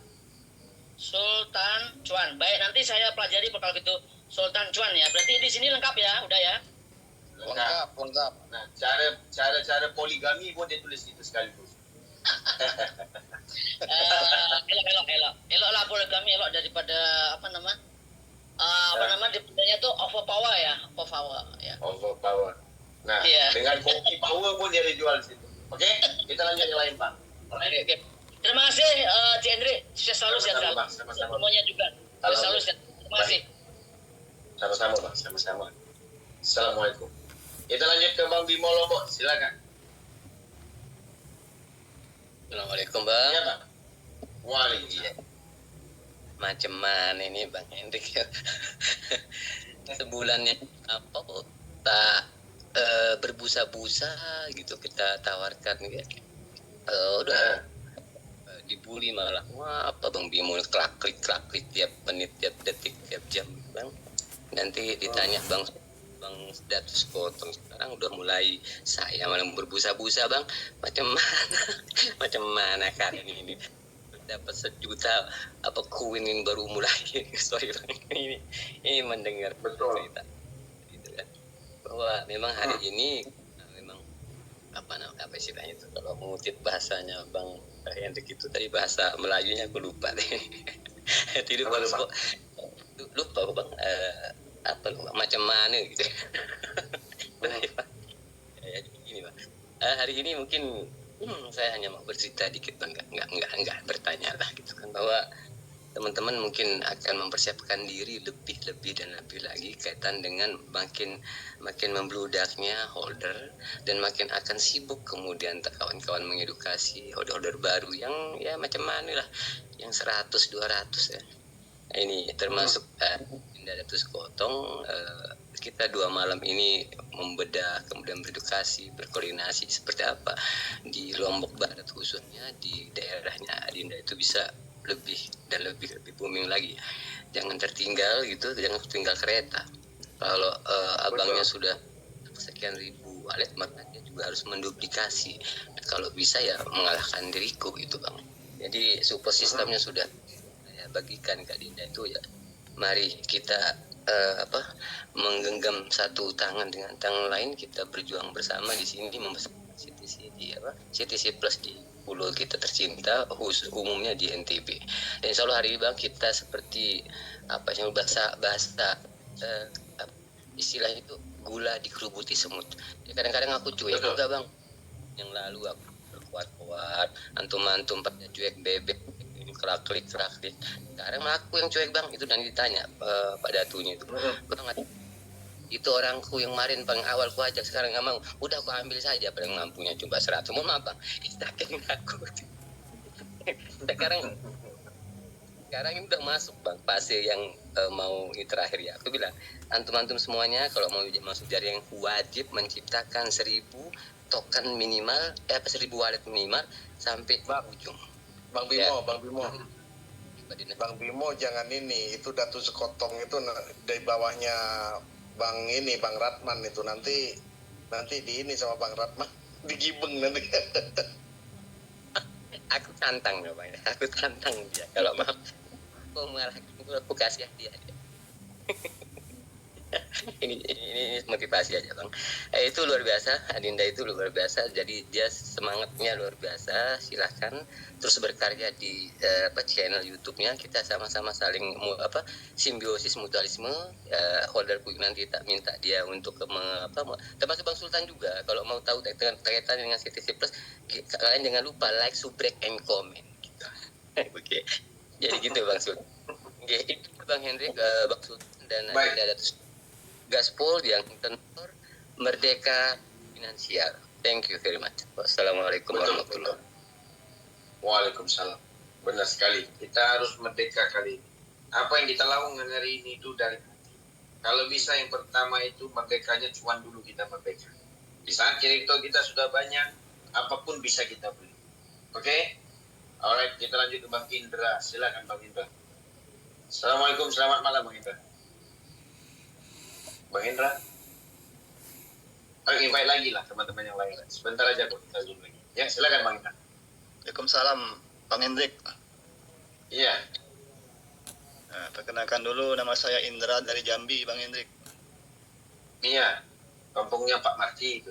Sultan Cuan. Baik, nanti saya pelajari kalau gitu Sultan Cuan ya. Berarti di sini lengkap ya, udah ya? Lengkap. Nah, cara poligami pun dia tulis itu sekaligus. Elok lah poligami, elok daripada daripadanya tuh overpower ya. Overpower. Nah, dengan kopi power pun dia dijual di situ. Oke, kita lanjut yang lain, Pak. Oke. Terima kasih Cik Hendri, sukses selalu sehat selalu. Semuanya juga. Sukses selalu sehat. Terima kasih. Sama-sama, Bang. Sama-sama. Assalamualaikum. Kita lanjut ke Bang Bimo Lombok. Silakan. Assalamualaikum Bang. Ya, Bang. Waalaikumsalam. Macam mana ini Bang Hendrik? Sebulannya apa kok tak berbusa-busa gitu kita tawarkan ya. Udah dibully malah. Wah, apa Bang Bimo klik tiap menit, tiap detik, tiap jam Bang. Nanti ditanya Bang status potong, sekarang udah mulai saya malah berbusa-busa Bang. Macam mana kan ini dapat 1 juta koin ini baru mulai. Sorry Bang, ini mendengar cerita gitu kan, bahwa memang hari ini memang apa istilahnya itu, kalau mengutip bahasanya Bang Hendrik itu tadi, bahasa Melayunya aku lupa deh. lupa Bang, macam mana gitu. Ya, gini Bang, hari ini mungkin saya hanya mau bercerita dikit Bang, nggak bertanya lah gitu kan, bahwa teman-teman mungkin akan mempersiapkan diri lebih dan lebih lagi kaitan dengan makin membludaknya holder, dan makin akan sibuk kemudian kawan-kawan mengedukasi holder baru yang ya macam mana lah, yang 100-200 ya. Ini termasuk Datus Kotong. Kita 2 malam ini membedah, kemudian beredukasi, berkoordinasi seperti apa di Lombok Barat khususnya, di daerahnya Adinda itu bisa lebih booming lagi. Jangan tertinggal gitu, jangan tertinggal kereta. Kalau abangnya sudah sekian ribu walet, maka dia juga harus menduplikasi. Kalau bisa ya mengalahkan diriku gitu Bang. Jadi support sistemnya sudah saya bagikan ke Adinda itu ya. Mari kita menggenggam satu tangan dengan tangan lain, kita berjuang bersama di sini membesarkan CTC Plus di pulau kita tercinta, khusus umumnya di NTB. Dan insya Allah hari ini Bang, kita seperti yang bahasa istilah itu, gula dikerubuti semut. Ya, kadang-kadang aku cuek juga Bang. Yang lalu aku berkuat-kuat, antum-antum pada cuek bebek, kerak-klik. Sekarang aku yang cuek Bang, itu dan ditanya Pak Datunya itu. Bang, itu orangku yang kemarin paling awal ku ajak, sekarang nggak mau. Udah aku ambil saja, paling mampunya cuma 100. Mohon maaf Bang, saking aku. Sekarang ini udah masuk Bang fase yang mau ini terakhir ya. Aku bilang antum-antum semuanya kalau mau masuk jaringan wajib menciptakan 1000 token minimal, 1000 wallet minimal sampai ujung. Bang Bimo, Bang Bimo jangan ini, itu Datus Kotong itu dari bawahnya Bang Ratman itu, nanti di ini sama Bang Ratman digibeng nanti. Aku tantang ya Bang, aku tantang dia kalau mau mengalahkan aku kasih dia. ini motivasi aja bang. Itu luar biasa, Adinda itu luar biasa. Jadi dia semangatnya luar biasa. Silahkan terus berkarya di channel YouTube-nya. Kita sama-sama saling simbiosis mutualisme. Holderku nanti tak minta dia untuk termasuk Bang Sultan juga. Kalau mau tahu kaitan dengan CTC Plus, kalian jangan lupa like, subscribe, and comment. Gitu. Oke. Jadi gitu Bang Sultan. Oke, itu Bang Hendrik, Bang Sultan dan ada Gaspol yang tenor Merdeka Finansial. Thank you very much. Wassalamualaikum warahmatullahi wabarakatuh. Waalaikumsalam. Benar sekali. Kita harus merdeka kali ini. Apa yang kita lakukan hari ini itu dari hati. Kalau bisa yang pertama itu merdekanya cuan dulu kita merdeka. Di saat kita sudah banyak, apapun bisa kita beli. Oke? Alright, kita lanjut ke Bang Indra. Silakan Bang Indra. Assalamualaikum, selamat malam Bang Indra. Bang Indra, invite lagi lah teman-teman yang lain. Sebentar aja kok kita zoom lagi. Ya, silakan Bang Indra. Waalaikumsalam, Bang Hendrik. Iya. Nah, perkenalkan dulu, nama saya Indra dari Jambi, Bang Hendrik. Iya, kampungnya Pak Mardi itu.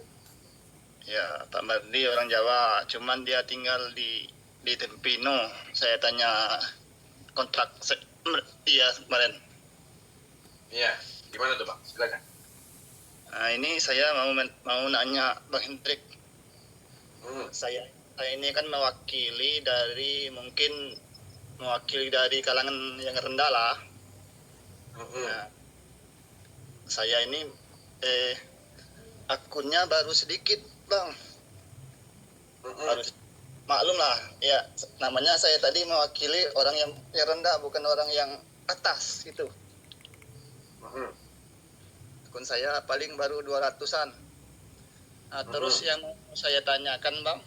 Ya, Pak Mardi orang Jawa, cuman dia tinggal di Tempino. Saya tanya kontrak dia kemarin. Iya, gimana tuh Bang? Silakan. Nah, ini saya mau nanya Bang Hendrik. Saya ini kan mewakili dari kalangan yang rendah lah. Nah, saya ini akunnya baru sedikit Bang. Harus maklum lah, ya namanya saya tadi mewakili orang yang rendah, bukan orang yang atas gitu. Akun saya paling baru 200-an. Nah, terus yang saya tanyakan Bang,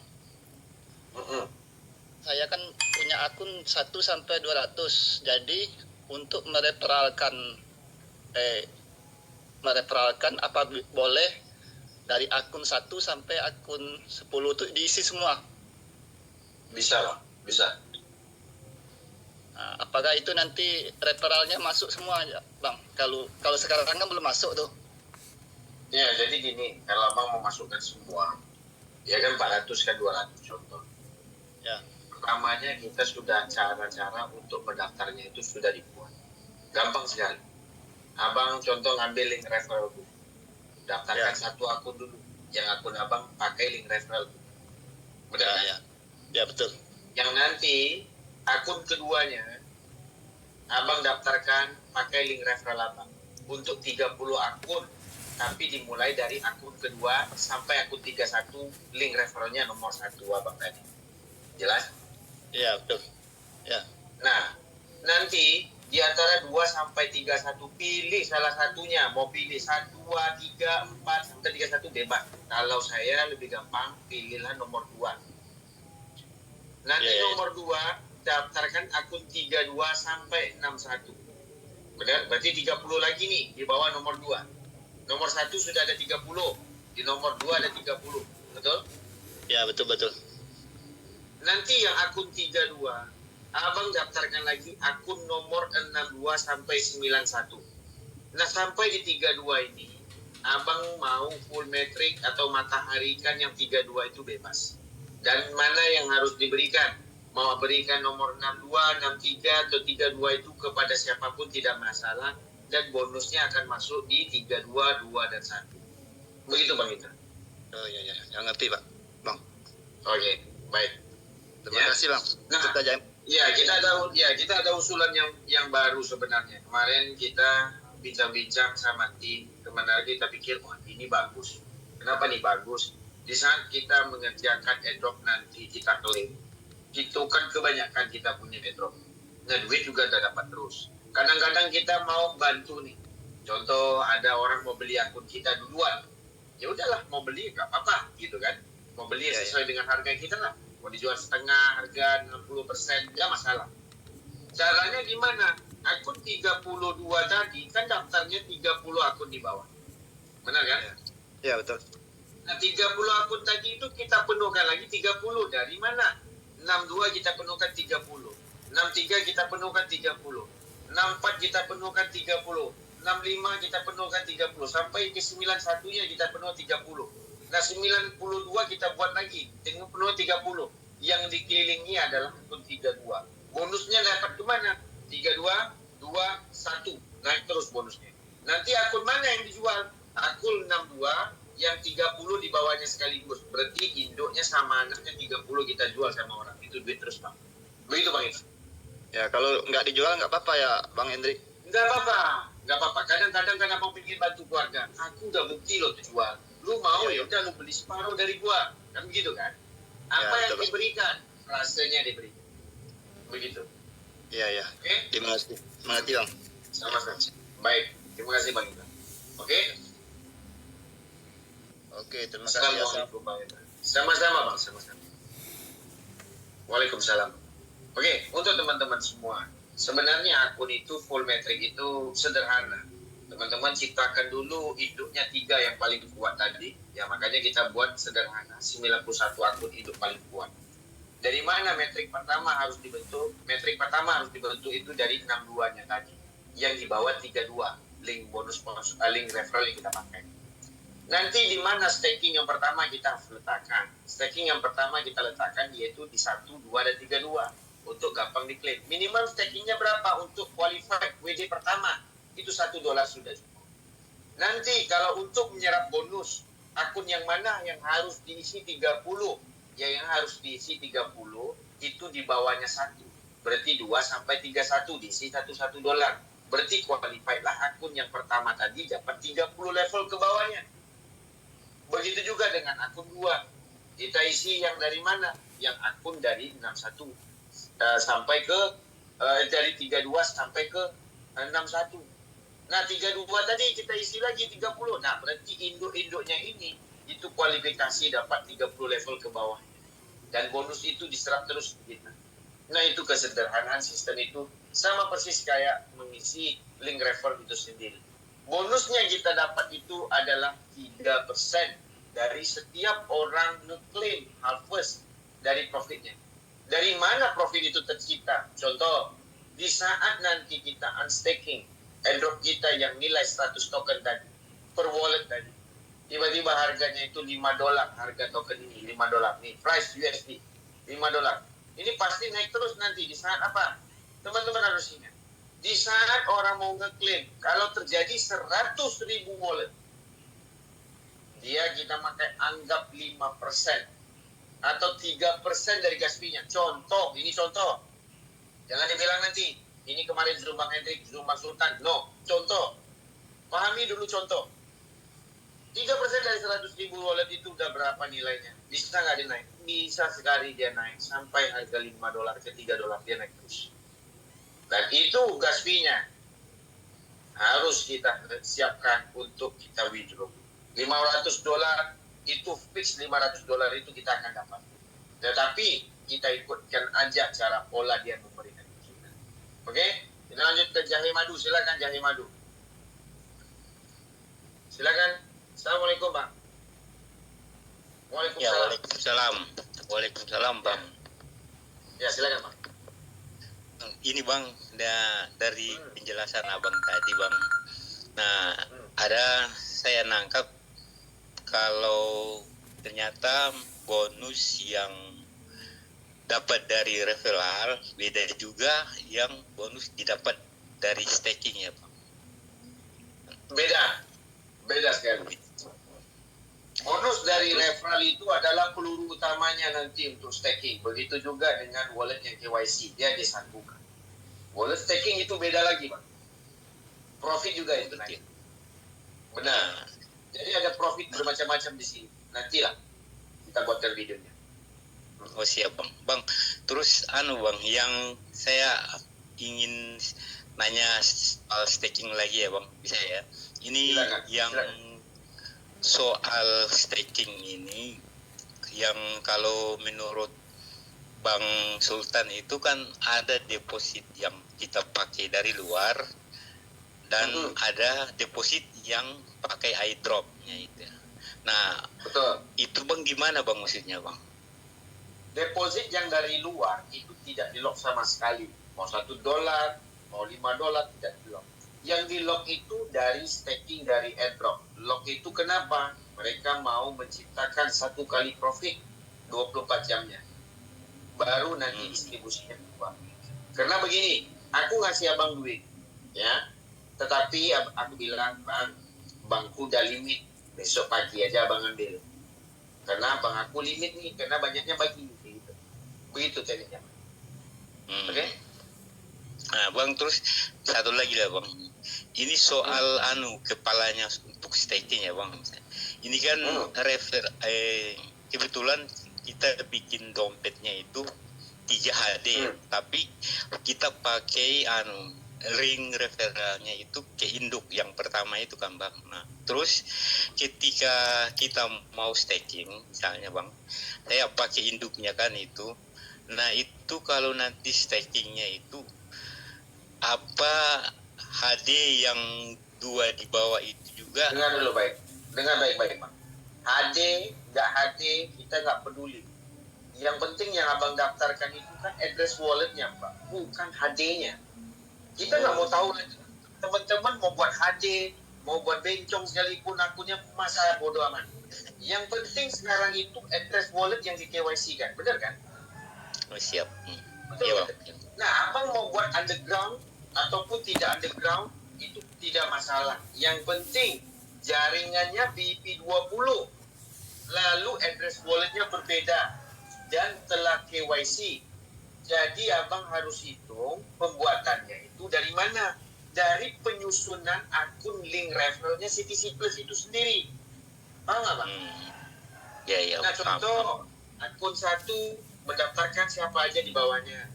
saya kan punya akun 1 sampai 200. Jadi untuk mereferalkan apa boleh dari akun 1 sampai akun 10 itu diisi semua? Bisa Bang, bisa. Nah, apakah itu nanti referralnya masuk semua ya Bang? Kalau sekarang kan belum masuk tuh. Ya, jadi gini, kalau Abang mau masukkan semua, ya kan 400 kan 200 contoh. Ya. Pertamanya kita sudah cara-cara untuk mendaftarnya itu sudah dibuat. Gampang sekali. Abang contoh ngambil link referral dulu. Daftarkan satu akun dulu. Yang akun Abang pakai link referral dulu. Benar kan? Ya betul. Yang nanti akun keduanya Abang daftarkan pakai link referral Abang untuk 30 akun, tapi dimulai dari akun kedua sampai akun 31, link referralnya nomor 1 Abang tadi. Jelas? Iya betul. Ya. Nah, nanti di antara 2 sampai 31 pilih salah satunya. Mau pilih 1, 2, 3, 4 sampai 31 bebas. Kalau saya lebih gampang pilihlah nomor 2. Nanti nomor 2 daftarkan akun 32 sampai 61. Benar? Berarti 30 lagi nih di bawah nomor 2. Nomor 1 sudah ada 30. Di nomor 2 ada 30. Betul? Ya, betul. Nanti yang akun 32, Abang daftarkan lagi akun nomor 62 sampai 91. Nah, sampai di 32 ini, Abang mau full metric atau matahari kan yang 32 itu bebas. Dan mana yang harus diberikan? Mau berikan nomor 62, 63, atau 32 itu kepada siapapun tidak masalah. Dan bonusnya akan masuk di 32, 2, dan 1. Begitu Bang Ita? Oh iya, yang ngerti Pak. Bang. Oke, baik. Terima kasih Bang. Nah, kita ada usulan yang baru sebenarnya. Kemarin kita bincang-bincang sama tim. Kemarin kita pikir, ini bagus. Kenapa nih bagus? Di saat kita mengerjakan airdrop nanti kita klaim, itu kan kebanyakan kita punya airdrop. Nah, duit juga udah dapat terus. Kadang-kadang kita mau bantu nih. Contoh ada orang mau beli akun kita duluan. Ya udahlah, mau beli nggak apa-apa gitu kan. Mau beli sesuai dengan harga kita lah. Mau dijual setengah harga 60%, ya masalah. Caranya gimana? Akun 32 tadi kan daftarnya 30 akun di bawah. Benar kan? Ya, betul. Nah, 30 akun tadi itu kita penuhkan lagi 30. Dari mana? 62 kita penuhkan 30. 63 kita penuhkan 30. 64 kita penuhkan 30. 65 kita penuhkan 30, sampai ke 91-nya kita penuh 30. Nah 92 kita buat lagi, dengan penuh 30. Yang dikelilingi adalah akun 32. Bonusnya dapat ke mana? 32, 2, 1. Naik terus bonusnya. Nanti akun mana yang dijual? Akun 62 yang 30 di bawahnya sekaligus. Berarti induknya sama anaknya 30 kita jual sama orang. Itu duit terus Bang. Begitu Bang Indra. Ya kalau nggak dijual nggak apa-apa ya Bang Hendrik. Nggak apa-apa. Kadang-kadang kan abang pengen bantu keluarga. Aku udah bukti lo tujuan. Lu mau ya udah lu beli separuh dari gua. Kan begitu kan? Apa yang betul. diberikan? Rasanya diberikan. Begitu. Iya. Oke? Terima kasih Bang. Sama-sama. Baik. Terima kasih Bang Indra. Oke? Oke, terima kasih ya. Assalamualaikum Bang Indra. Sama-sama Bang, sama-sama. Waalaikumsalam. Oke, untuk teman-teman semua. Sebenarnya akun itu full metric itu sederhana. Teman-teman ciptakan dulu induknya 3 yang paling kuat tadi. Ya makanya kita buat sederhana 91 akun induk paling kuat. Dari mana metrik pertama harus dibentuk? Metrik pertama harus dibentuk itu dari 62-nya tadi. Yang di bawah 32. Link bonus, link referral yang kita pakai. Nanti di mana staking yang pertama kita harus letakkan? Staking yang pertama kita letakkan yaitu di 1, 2, dan 32. Untuk gampang diklaim. Minimal stakingnya berapa untuk qualified WD pertama? Itu $1 sudah cukup. Nanti kalau untuk menyerap bonus, akun yang mana yang harus diisi 30? Ya yang harus diisi 30 itu di bawahnya 1. Berarti 2 sampai 31 diisi $1. Berarti qualified lah akun yang pertama tadi dapat 30 level ke bawahnya. Begitu juga dengan akun 2. Kita isi yang dari mana? Yang akun dari 61 sampai ke dari 32 sampai ke 61. Nah 32 tadi kita isi lagi 30. Nah berarti induk-induknya ini itu kualifikasi dapat 30 level ke bawah. Dan bonus itu diserap terus gitu. Nah itu kesederhanaan sistem itu sama persis kayak mengisi link refer itu sendiri. Bonusnya kita dapat itu adalah 3% dari setiap orang ngeklaim harvest dari profitnya. Dari mana profit itu tercipta? Contoh, di saat nanti kita unstaking airdrop kita yang nilai 100 token tadi, per wallet tadi, tiba-tiba harganya itu $5 harga token ini, $5 nih, price USD, $5. Ini pasti naik terus nanti, di saat apa? Teman-teman harus ingat, di saat orang mau ngeklaim, kalau terjadi 100.000 wallet, dia kita pakai anggap 5%. Atau 3% dari gas fee-nya. Contoh, ini contoh. Jangan dibilang nanti, ini kemarin Zoom Bang Hendrik, Zoom Bang Sultan. No, contoh. Pahami dulu contoh. 3% dari 100.000 wallet itu udah berapa nilainya? Bisa nggak dia naik? Bisa sekali dia naik. Sampai harga $5 ke $3 dia naik terus. Dan itu gas fee-nya. Harus kita siapkan untuk kita withdraw. $500 itu fix $500 itu kita akan dapat. Tetapi kita ikutkan aja cara pola dia memberikan kita. Oke? Kita lanjut ke jahe madu. Silakan jahe madu. Silakan. Assalamualaikum Pak. Waalaikumsalam. Ya, Waalaikumsalam Bang. Ya silakan Pak. Ini Bang, dari penjelasan Abang tadi Bang. Nah, saya nangkap kalau ternyata bonus yang dapat dari referral beda juga yang bonus didapat dari staking ya Pak. Beda sekali. Bonus dari referral itu adalah peluru utamanya nanti untuk staking. Begitu juga dengan wallet yang KYC, dia disambungkan. Wallet staking itu beda lagi Pak. Profit juga itu naik. Benar. Jadi ada profit bermacam-macam di sini. Nantilah kita buatkan videonya. Oh siap Bang. Bang, terus Bang, yang saya ingin nanya soal staking lagi ya Bang, bisa ya? Ini silakan. Soal staking ini, yang kalau menurut Bang Sultan itu kan ada deposit yang kita pakai dari luar dan ada deposit yang pakai iDrop-nya itu. Nah, betul. Itu Bang gimana Bang maksudnya Bang? Deposit yang dari luar itu tidak di-lock sama sekali. Mau $1, mau $5 tidak di-lock. Yang di lock itu dari staking dari airdrop. Lock itu kenapa? Mereka mau menciptakan 1 kali profit 24 jamnya. Baru nanti distribusinya keluar. Karena begini, aku ngasih abang duit, ya. Tetapi aku bilang, bangku udah limit. Besok pagi aja abang ambil. Karena bang aku limit nih, karena banyaknya bagi. Gitu. Begitu tekniknya. Oke? Nah, Bang, terus satu lagi lah, Bang. Ini soal kepalanya untuk staking ya, Bang. Ini kan kebetulan kita bikin dompetnya itu 3 HD, tapi kita pakai ring referralnya itu ke induk yang pertama itu kan, Bang. Nah, terus ketika kita mau staking, misalnya, Bang, saya pakai induknya kan itu. Nah, itu kalau nanti stakingnya itu apa HD yang 2 di bawah itu juga. Dengar dulu baik. Dengar baik-baik, Bang. HD, nggak HD, kita nggak peduli. Yang penting yang abang daftarkan itu kan address walletnya, Pak, bukan HD-nya. Kita nggak mau tahu lagi. Teman-teman mau buat HD, mau buat bencong sekalipun akunnya, masa bodoh amat. Yang penting sekarang itu address wallet yang di KYC kan, benar kan? Oh, siap. Betul, ya, betul. Nah, abang mau buat underground ataupun tidak underground itu tidak masalah. Yang penting jaringannya BIP20, lalu address walletnya berbeda dan telah KYC. Jadi abang harus hitung pembuatannya itu dari mana? Dari penyusunan akun link referralnya CTC Plus itu sendiri. Paham nggak, Bang? Ya, nah, contoh akun 1 mendaftarkan siapa aja di bawahnya.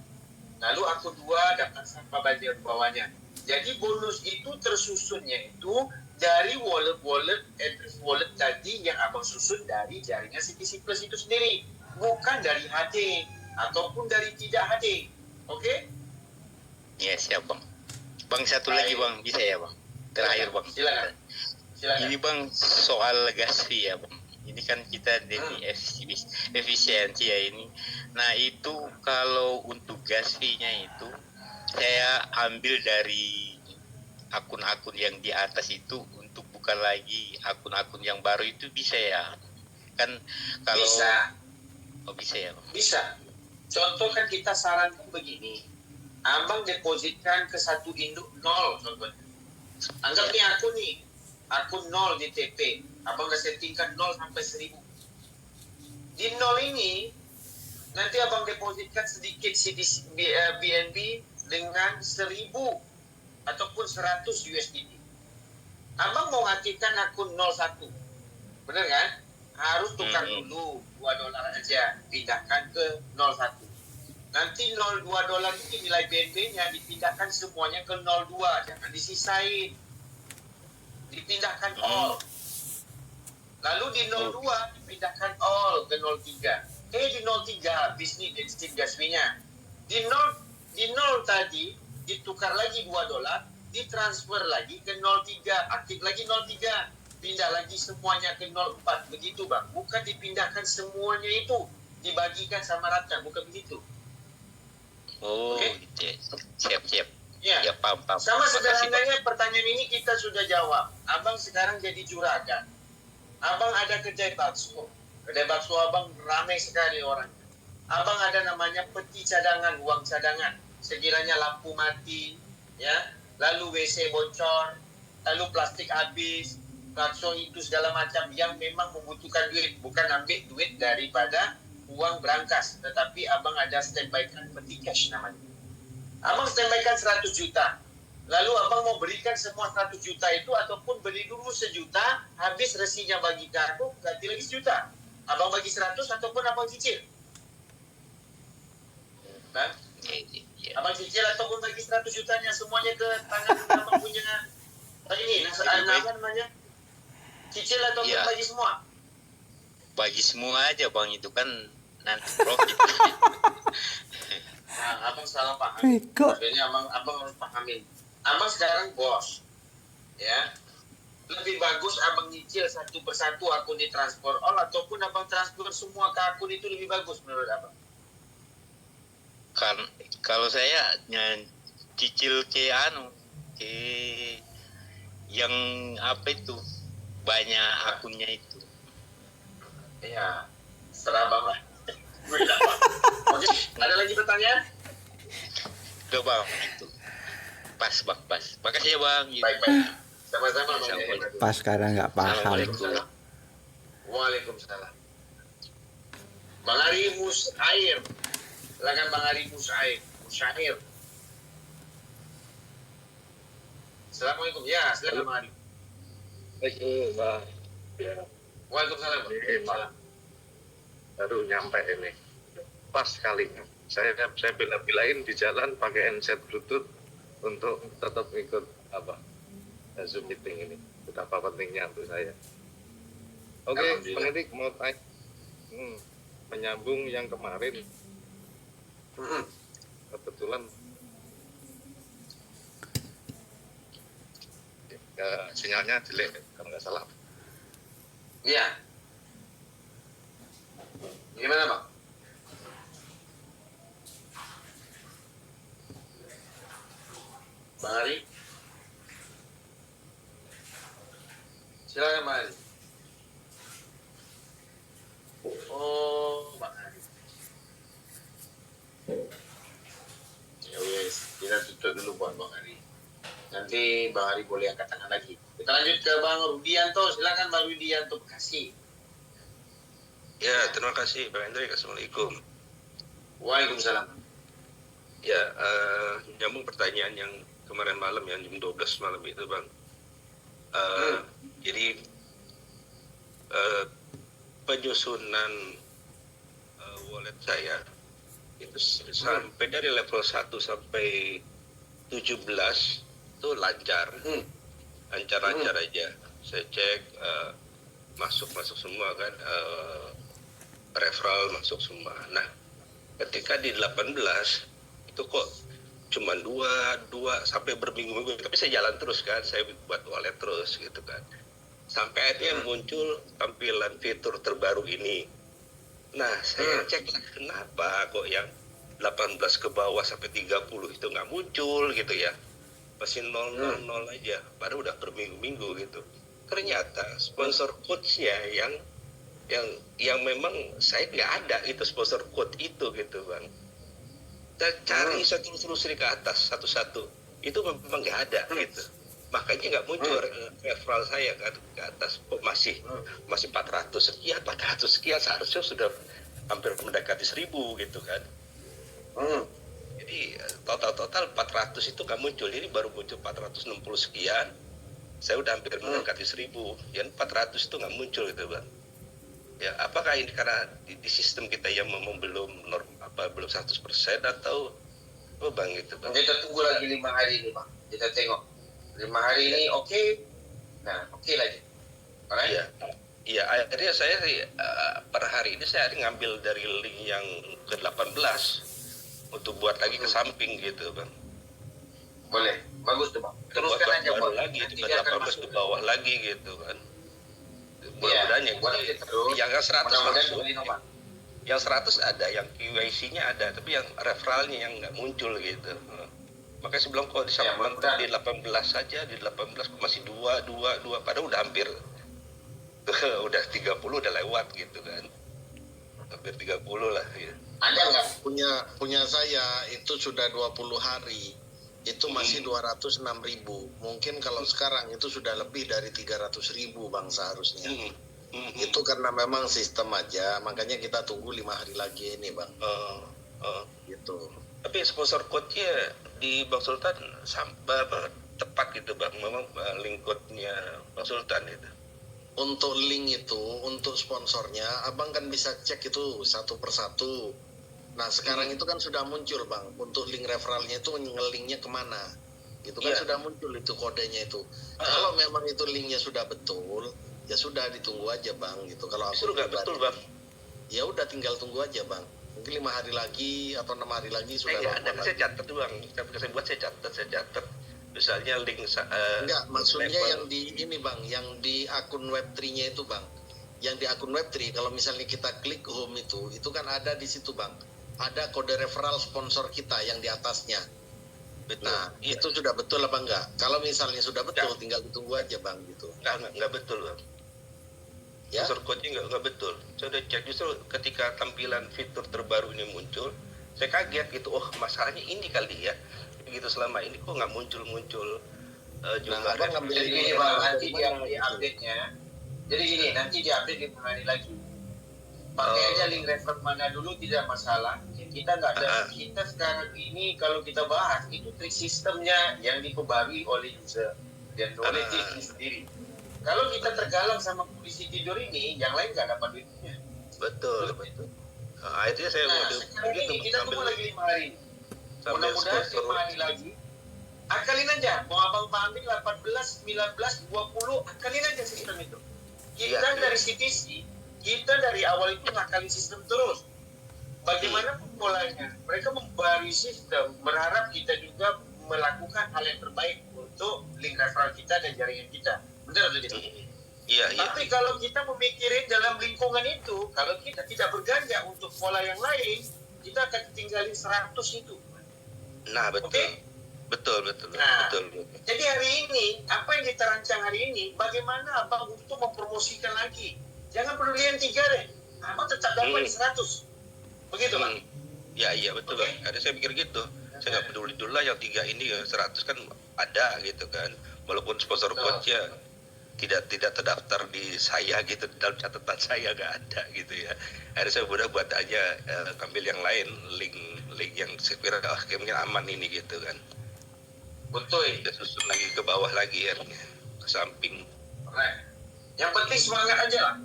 Lalu akun 2 daftar siapa aja di bawahnya. Jadi bonus itu tersusunnya itu dari wallet address wallet tadi yang abang susun dari jaringan CTC Plus itu sendiri, bukan dari HD ataupun dari tidak HD. Oke? Ya, siap, Bang. Bang, satu lagi, Bang, bisa ya, Bang? Terakhir, Bang. Silakan. Ini, Bang, soal gas fee ya, Bang. Ini kan kita dari efisiensi ya ini. Nah, itu kalau untuk gas fee-nya itu saya ambil dari akun-akun yang di atas itu untuk bukan lagi akun-akun yang baru itu bisa ya? Kan kalau bisa. Oh, bisa ya, Bang? Bisa. Contoh kan kita sarankan begini. Abang depositkan ke 1 induk 0 contohnya. Anggap nih akun 0 di TP. Abang udah settingkan 0 sampai 1000. Di 0 ini nanti abang depositkan sedikit BNB dengan 1000 ataupun 100 USDT. Abang mau aktifkan akun 01. Bener kan? Harus tukar dulu $2 aja, pindahkan ke 01. Nanti $02 itu nilai BNB-nya dipindahkan semuanya ke 02, jangan disisain. Dipindahkan all. Lalu di 02 dipindahkan all ke 03. Di 03 habis nih gas fee-nya. Di 0 tadi ditukar lagi $2, ditransfer lagi ke 03, aktif lagi 03. Pindah lagi semuanya ke 04, begitu, Bang. Bukan dipindahkan semuanya itu, dibagikan sama rata, bukan begitu. Oh, gitu. Siap. Ya, paham. Sama sederhananya pertanyaan ini kita sudah jawab. Abang sekarang jadi juragan. Abang ada kedai bakso. Kedai bakso abang ramai sekali orang. Abang ada namanya peti cadangan, uang cadangan. Sekiranya lampu mati, ya, lalu WC bocor, lalu plastik habis, bakso itu segala macam yang memang membutuhkan duit, bukan ambil duit daripada uang berangkas, tetapi abang ada standby-kan peti cash namanya. Abang standby-kan 100 juta, lalu abang mau berikan semua 100 juta itu ataupun beri dulu 1 juta, habis resinya bagi ke aku, ganti lagi 1 juta. Abang bagi 100 ataupun abang cicil. Bang? Abang cicil ataupun bagi 100 jutanya semuanya ke tangan abang punya ini, apa namanya? Cicil ataupun bagi semua? Bagi semua aja, Bang, itu kan nanti profit. Nah, abang salah paham. Maksudnya abang harus pahamin. Abang sekarang bos, ya. Lebih bagus abang nyicil satu persatu akun ditransfer all ataupun abang transfer semua ke akun itu lebih bagus menurut abang? Kan kalau saya cicil ke Yang apa itu? Banyak akunnya itu. Ya, serah bang lah. Oke, ada lagi pertanyaan? Udah bang, itu. Pas bang, pas. Makasih ya bang. Baik. Sama-sama bang. Pas karena nggak paham. Waalaikumsalam. Bang Ari Musair. Silakan Bang Ari Musair. Assalamualaikum. Ya, silakan Bang Ari. Bang. Ya. Waalaikumsalam. Baru nyampe ini. Pas kali. Saya bila-bilain di jalan pakai headset Bluetooth untuk tetap ikut Zoom meeting ini. Betapa pentingnya untuk saya. Oke, Bang Erik mau tanya. Menyambung yang kemarin. Kebetulan sinyalnya jelek kalau nggak salah. Iya. Gimana Bang? Bang Ari? Silakan Bang Ari. Oh, Bang Ari. Ya wes, kita tutup dulu buat Bang Ari. Nanti Bang Ari boleh angkat tangan lagi. Kita lanjut ke Bang Rudianto. Silakan Bang Rudianto, Bekasi. Ya, terima kasih Bang Hendrik. Assalamualaikum. Waalaikumsalam. Ya, nyambung pertanyaan yang kemarin malam, yang jam 12 malam itu Bang. Jadi penyusunan wallet saya itu sampai dari level 1 sampai 17 itu lancar. Lancar aja. Saya cek masuk semua kan, referral masuk semua. Nah, ketika di 18 itu kok cuma dua sampai berminggu-minggu, tapi saya jalan terus kan, saya buat wallet terus gitu kan, sampai akhirnya muncul tampilan fitur terbaru ini. Nah, saya cek kenapa kok yang 18 ke bawah sampai 30 itu nggak muncul gitu ya, masih 000 aja, padahal udah berminggu-minggu gitu. Ternyata sponsor code-nya yang memang saya nggak ada itu sponsor code itu gitu Bang. Saya cari seterus-terusnya ke atas satu-satu, itu memang nggak ada gitu. Makanya nggak muncul referral saya kan ke atas, kok masih 400 sekian, seharusnya sudah hampir mendekati 1000 gitu kan. Jadi total 400 itu nggak muncul, ini baru muncul 460 sekian, saya udah hampir mendekati 1000, yang 400 itu nggak muncul gitu Bang. Ya, apakah ini karena di sistem kita yang memang belum 100% atau apa Bang gitu Bang? Kita tunggu lagi 5 hari nih Bang, kita tengok 5 hari ini oke. Nah, oke lagi. Iya, akhirnya saya per hari ini saya ngambil dari link yang ke-18 untuk buat lagi ke samping gitu Bang. Boleh, bagus tuh Bang. Teruskan aja buat lagi ke 18 ke bawah lagi gitu kan. Mudah-mudahan yang 100 masuk. Yang 100 ada, yang KYC-nya ada, tapi yang referralnya yang nggak muncul gitu. Makanya sebelum kok disampaikan di 18 saja, di 18 masih 2, padahal udah hampir udah 30 udah lewat gitu kan. Hampir 30 lah ya. Ada nggak? Punya saya itu sudah 20 hari. Itu masih 206.000. Mungkin kalau sekarang itu sudah lebih dari 300.000 Bang seharusnya. Itu karena memang sistem aja, makanya kita tunggu 5 hari lagi ini Bang. Gitu. Tapi sponsor code-nya di Bang Sultan tepat gitu Bang, memang link code-nya Bang Sultan itu. Untuk link itu, untuk sponsornya, Abang kan bisa cek itu satu persatu. Nah sekarang itu kan sudah muncul Bang, untuk link referralnya itu nge-linknya kemana, itu kan sudah muncul itu kodenya itu. Kalau memang itu linknya sudah betul, ya sudah ditunggu aja Bang gitu. Kalau aku sudah betul Bang, ya udah tinggal tunggu aja Bang. Mungkin 5 hari lagi atau 6 hari lagi sudah. Ada, saya catat tuh Bang, saya catat. Misalnya link enggak, maksudnya yang di ini Bang, yang di akun Web3-nya itu Bang. Yang di akun Web3 kalau misalnya kita klik home itu kan ada di situ Bang. Ada kode referral sponsor kita yang di atasnya. Nah, itu sudah betul apa enggak? Kalau misalnya sudah betul, tinggal ditunggu aja Bang gitu. Enggak betul Bang. Ya? Unsur coaching enggak betul. Saya udah cek, justru ketika tampilan fitur terbaru ini muncul, saya kaget gitu. Oh, masalahnya ini kali ya. Gitu selama ini kok nggak muncul jumlah. Jadi gini Bang, nanti yang di update-nya. Jadi gini, nanti di update dimulai lagi. Pakai aja link refer mana dulu tidak masalah. Kita nggak ada. Kita sekarang ini kalau kita bahas itu trik sistemnya yang diperbarui oleh user dan oleh tim sendiri. Kalau kita tergalang sama polisi tidur ini, yang lain nggak dapat duitnya. Betul. Nah, itu ya saya sekarang ini kita tunggu lagi 5 hari. Mudah-mudahan 5 hari lagi. Akalin aja, mau abang ambil 18, 19, 20, akalin aja sistem itu. Kita dari CTC, kita dari awal itu ngakalin sistem terus. Bagaimana polanya? Mereka membarui sistem, berharap kita juga melakukan hal yang terbaik untuk link referral kita dan jaringan kita. Benar atau tidak? Iya. Tapi kalau kita memikirin dalam lingkungan itu, kalau kita tidak berganja untuk pola yang lain, kita akan tinggalin 100 itu. Nah, betul. Okay? Betul. Nah, jadi hari ini, apa yang kita rancang hari ini, bagaimana Abang untuk mempromosikan lagi. Jangan peduli yang 3 deh. Abang tetap dapat 100. Begitu, Bang? Iya, betul, Bang. Ada saya pikir gitu. Saya nggak peduli dulu lah yang 3 ini, 100 kan ada gitu kan. Walaupun sponsor coach-nya tidak terdaftar di saya gitu, dalam catatan saya nggak ada gitu ya. Akhirnya saya buat aja ambil yang lain, link yang sekira mungkin aman ini gitu kan. Betul. Kita susun lagi ke bawah lagi ya, ke samping. Right. Yang penting semangat aja lah.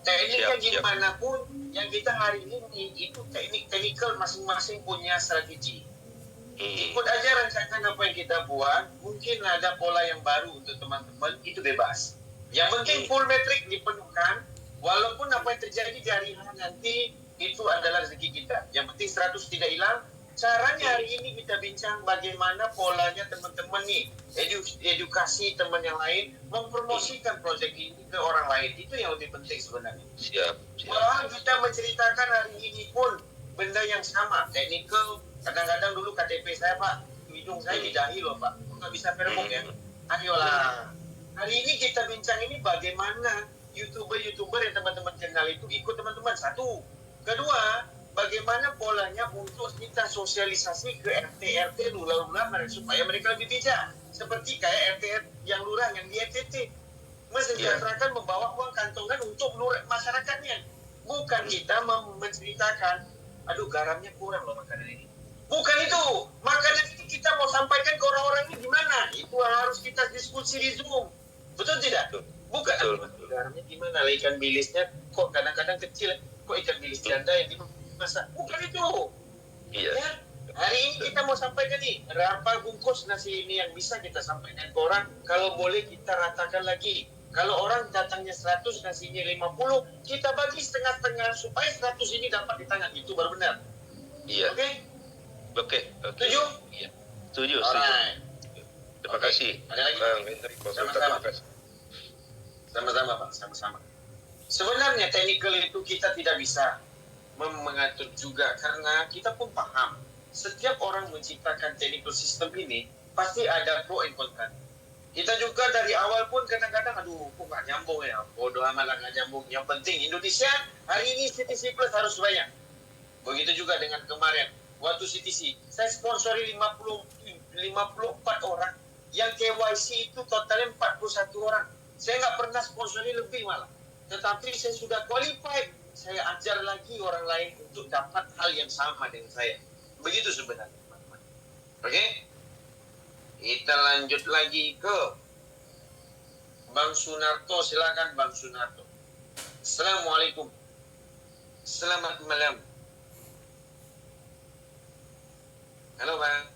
Tekniknya gimana pun, yang kita hari ini itu teknikal masing-masing punya strategi. Ikut aja rancangan apa yang kita buat. Mungkin ada pola yang baru untuk teman-teman, itu bebas. Yang penting full metric dipenuhkan. Walaupun apa yang terjadi di hari nanti itu adalah rezeki kita. Yang penting 100 tidak hilang. Caranya hari ini kita bincang bagaimana polanya teman-teman nih, edukasi teman yang lain, mempromosikan proyek ini ke orang lain. Itu yang lebih penting sebenarnya. Siap. Wah, kita menceritakan hari ini pun benda yang sama, teknikal. Kadang-kadang dulu KTP saya Pak, hidung saya didahi loh Pak, nggak bisa verbok ya. Ayolah, hari ini kita bincang ini bagaimana YouTuber yang teman-teman kenal itu ikut teman-teman. Satu. Kedua, bagaimana polanya untuk kita sosialisasi ke RT lurah-lurah supaya mereka lebih bijak. Seperti kayak RT yang lurah yang di NTT. Mensejahterakan membawa uang kantongan untuk masyarakatnya. Bukan kita menceritakan, aduh garamnya kurang loh makanan ini. Bukan itu. Makanan ini kita mau sampaikan ke orang-orang ini gimana? Itu harus kita diskusi di Zoom. Betul tidak? Bukan. Betul. Garamnya gimana? Ikan bilisnya kok kadang-kadang kecil. Kok ikan bilis janda yang dimasak? Bukan itu. Iya. Ya? Hari ini kita mau sampaikan nih, berapa bungkus nasi ini yang bisa kita sampaikan ke orang. Kalau boleh kita ratakan lagi. Kalau orang datangnya 100, nasinya 50, kita bagi setengah-setengah supaya 100 ini dapat di tangan. Itu baru benar. Iya. Oke. Setuju? Iya. Setuju. Alright. Terima kasih. Ada lagi? Bang Hendrik. Sama-sama Pak, sama-sama. Sebenarnya teknikal itu kita tidak bisa mengatur juga karena kita pun paham setiap orang menciptakan technical system ini pasti ada pro and kontra. Kita juga dari awal pun kadang-kadang aduh kok nggak nyambung ya, bodoh amat lah nggak nyambung. Yang penting Indonesia hari ini CTC Plus harus banyak. Begitu juga dengan kemarin waktu CTC saya sponsori 54 orang, yang KYC itu totalnya 41 orang. Saya nggak pernah sponsori lebih malah, tetapi saya sudah qualified. Saya ajar lagi orang lain untuk dapat hal yang sama dengan saya. Begitu sebenarnya, teman-teman. Oke? Kita lanjut lagi ke Bang Sunarto. Silakan Bang Sunarto. Assalamualaikum. Selamat malam. Halo Bang.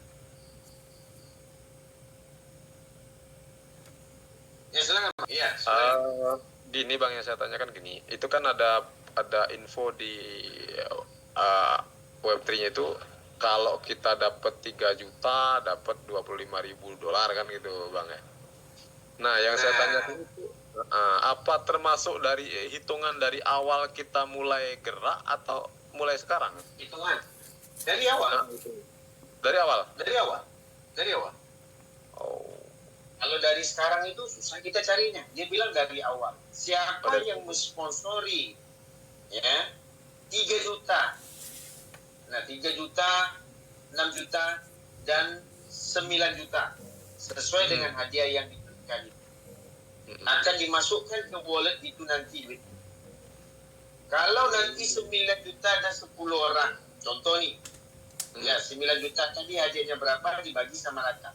Ya silakan Bang. Iya. Gini Bang, yang saya tanyakan gini, itu kan ada info di Web3-nya itu kalau kita dapat 3 juta dapat $25.000 kan gitu Bang ya. Nah, yang saya tanyakan itu apa termasuk dari hitungan dari awal kita mulai gerak atau mulai sekarang? Hitungan dari awal. Dari awal. Dari awal. Dari awal. Oh. Kalau dari sekarang itu susah kita carinya. Dia bilang dari awal. Siapa yang mensponsori ya 3 juta. Nah 3 juta, 6 juta, dan 9 juta. Sesuai dengan hadiah yang diberikan itu. Akan dimasukkan ke wallet itu nanti. Kalau nanti 9 juta ada 10 orang. Contoh nih. Ya 9 juta tadi hadiahnya berapa dibagi sama rata.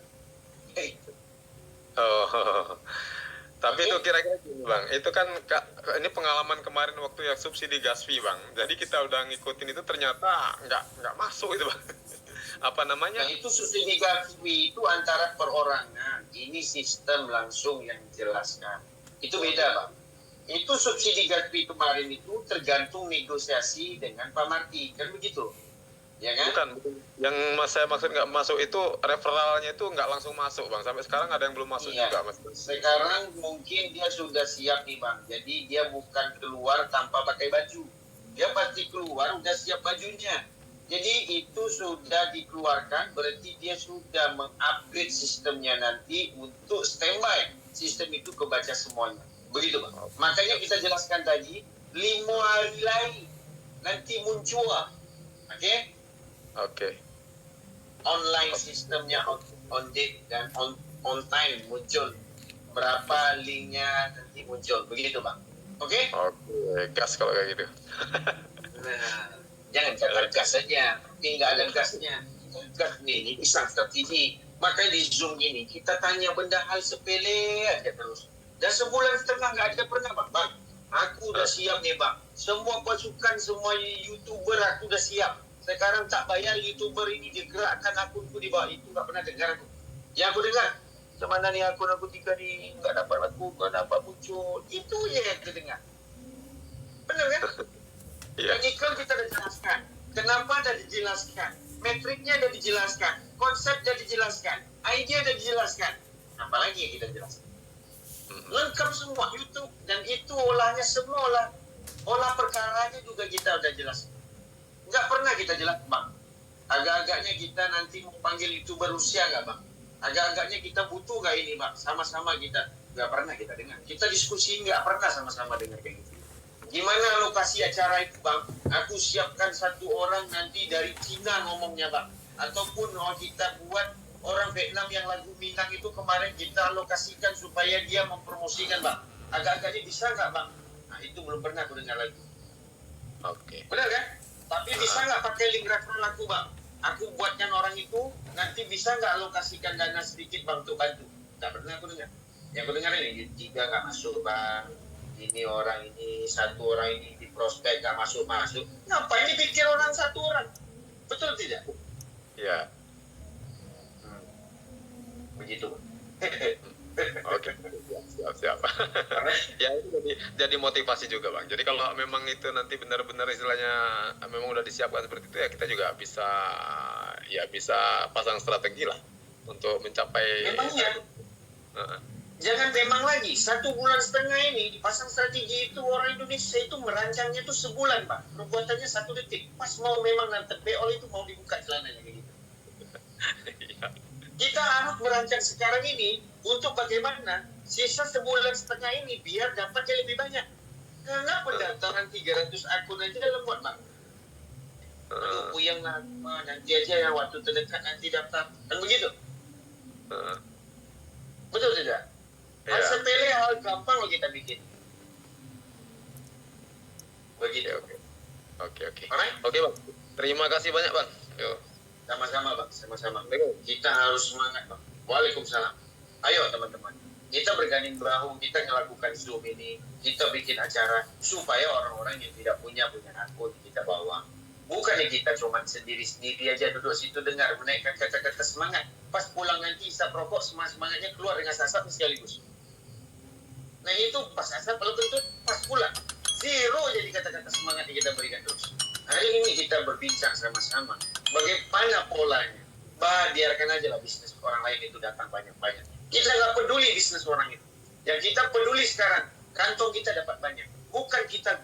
Itu. Oh. Tapi itu kira-kira gini Bang, itu kan ini pengalaman kemarin waktu yang subsidi gas fee Bang. Jadi kita udah ngikutin itu ternyata nggak masuk itu Bang. Apa namanya? Nah itu subsidi gas fee itu antara perorangan. Ini sistem langsung yang dijelaskan. Itu beda Bang. Itu subsidi gas fee kemarin itu tergantung negosiasi dengan Pak Marty. Kan begitu? Ya kan? Bukan. Yang saya maksud nggak masuk itu referralnya itu nggak langsung masuk Bang. Sampai sekarang ada yang belum masuk juga Mas. Sekarang mungkin dia sudah siap nih Bang. Jadi dia bukan keluar tanpa pakai baju. Dia pasti keluar udah siap bajunya. Jadi itu sudah dikeluarkan, berarti dia sudah mengupgrade sistemnya nanti untuk standby. Sistem itu kebaca semuanya. Begitu Bang. Makanya kita jelaskan tadi, 5 hari lagi nanti muncul. Oke? Oke. Online sistemnya on date dan on time muncul. Berapa linknya nanti muncul. Begitu Bang. Oke? Oke, gas kalau kayak gitu. Nah, jangan kata gas saja, tinggal ada gasnya. Gas nih, ini pisang strategi. Makanya di Zoom ini kita tanya benda hal sepele aja terus. Dan sebulan setengah nggak ada pernah Bang. Aku udah siap nih Bang. Semua pasukan, semua YouTuber aku udah siap. Sekarang tak bayar YouTuber ini digerakkan akunku di bawah. Itu nggak pernah dengar aku. Yang aku dengar, kemana nih akun aku 3 nih, nggak dapat aku, nggak dapat muncul. Itu aja yang aku dengar. Benar kan? Dan iklan kita udah jelaskan. Kenapa udah dijelaskan? Metriknya udah dijelaskan. Konsep udah dijelaskan. Idea udah dijelaskan. Apalagi yang kita jelaskan? Lengkap semua YouTube. Dan itu olahnya semua olah perkaranya juga kita udah jelaskan. Nggak pernah kita jelas Bang. Agak-agaknya kita nanti mau panggil YouTuber Rusia nggak Bang? Agak-agaknya kita butuh nggak ini Bang? Sama-sama kita. Nggak pernah kita dengar. Kita diskusi nggak pernah sama-sama dengar kayak gitu. Gimana lokasi acara itu Bang? Aku siapkan 1 orang nanti dari Cina ngomongnya Bang. Ataupun kita buat orang Vietnam yang lagu Minang itu kemarin kita alokasikan supaya dia mempromosikan Bang. Agak-agaknya bisa nggak Bang? Nah itu belum pernah aku dengar lagi. Oke. Benar kan? Tapi bisa nggak pakai link referral aku Bang? Aku buatkan orang itu, nanti bisa nggak alokasikan dana sedikit Bang untuk bantu? Nggak pernah aku dengar. Yang aku dengar ini 3 nggak masuk Bang. Ini orang ini, 1 orang ini di prospek nggak masuk-masuk. Ngapain dipikir orang 1 orang? Betul tidak? Iya. Begitu. Oke, siap. Ya itu jadi motivasi juga Bang. Jadi kalau memang itu nanti benar-benar istilahnya memang udah disiapkan seperti itu ya kita juga bisa pasang strategi lah untuk mencapai. Memangnya. Jangan memang lagi 1 bulan setengah ini dipasang strategi itu orang Indonesia itu merancangnya itu sebulan Pak. Perbuatannya 1 detik. Pas mau memang nanti beol itu mau dibuka celananya kayak gitu. Kita harus merancang sekarang ini untuk bagaimana sisa sebulan setengah ini biar dapatnya lebih banyak. Karena pendaftaran 300 akun aja lemot Bang. Aduh puyeng lama, nanti aja ya waktu terdekat nanti daftar. Kan begitu? Betul tidak? Hal sepele, hal gampang loh kita bikin. Begitu. Oke Bang. Terima kasih banyak Bang. Yo. Sama-sama Bang, sama-sama. Kita harus semangat Bang. Waalaikumsalam. Ayo teman-teman, kita berganding bahu, kita melakukan Zoom ini, kita bikin acara supaya orang-orang yang tidak punya akun kita bawa. Bukannya kita cuma sendiri-sendiri aja duduk situ dengar, menaikkan kata-kata semangat. Pas pulang nanti isap rokok, semangatnya keluar dengan asap sekaligus. Nah itu pas asap, kalau kentut pas pulang. Zero jadi kata-kata semangat yang kita berikan terus. Hari ini kita berbincang sama-sama bagaimana polanya. Biarkan aja lah bisnis orang lain itu datang banyak-banyak. Kita nggak peduli bisnis orang itu. Yang kita peduli sekarang, kantong kita dapat banyak. Bukan kita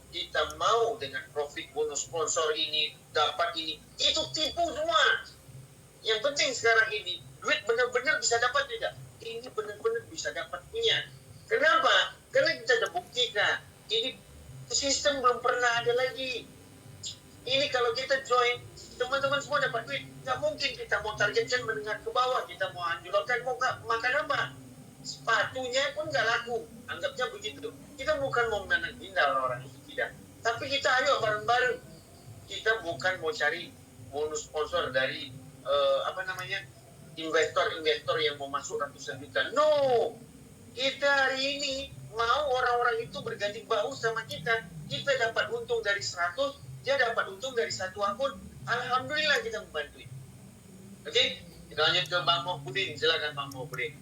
kita mau dengan profit bonus sponsor ini, dapat ini. Itu tipu semua. Yang penting sekarang ini, duit benar-benar bisa dapat tidak? Ini benar-benar bisa dapat punya. Kenapa? Karena kita sudah buktikan. Ini sistem belum pernah ada lagi. Ini kalau kita join, teman-teman semua dapat duit. Nggak mungkin kita mau targetkan menengah ke bawah, kita mau anjlokkan, mau makan apa? Sepatunya pun nggak laku. Anggapnya begitu. Kita bukan mau menang-hindar orang itu, tidak. Tapi kita ayo bareng-bareng. Kita bukan mau cari bonus sponsor dari investor-investor yang mau masuk ratusan juta. No, kita hari ini mau orang-orang itu berganti bahu sama kita. Kita dapat untung dari 100, dia dapat untung dari 1 akun. Alhamdulillah kita membantu. Oke, kita lanjut ke Bang Mohbudin. Silakan Bang Mohbudin.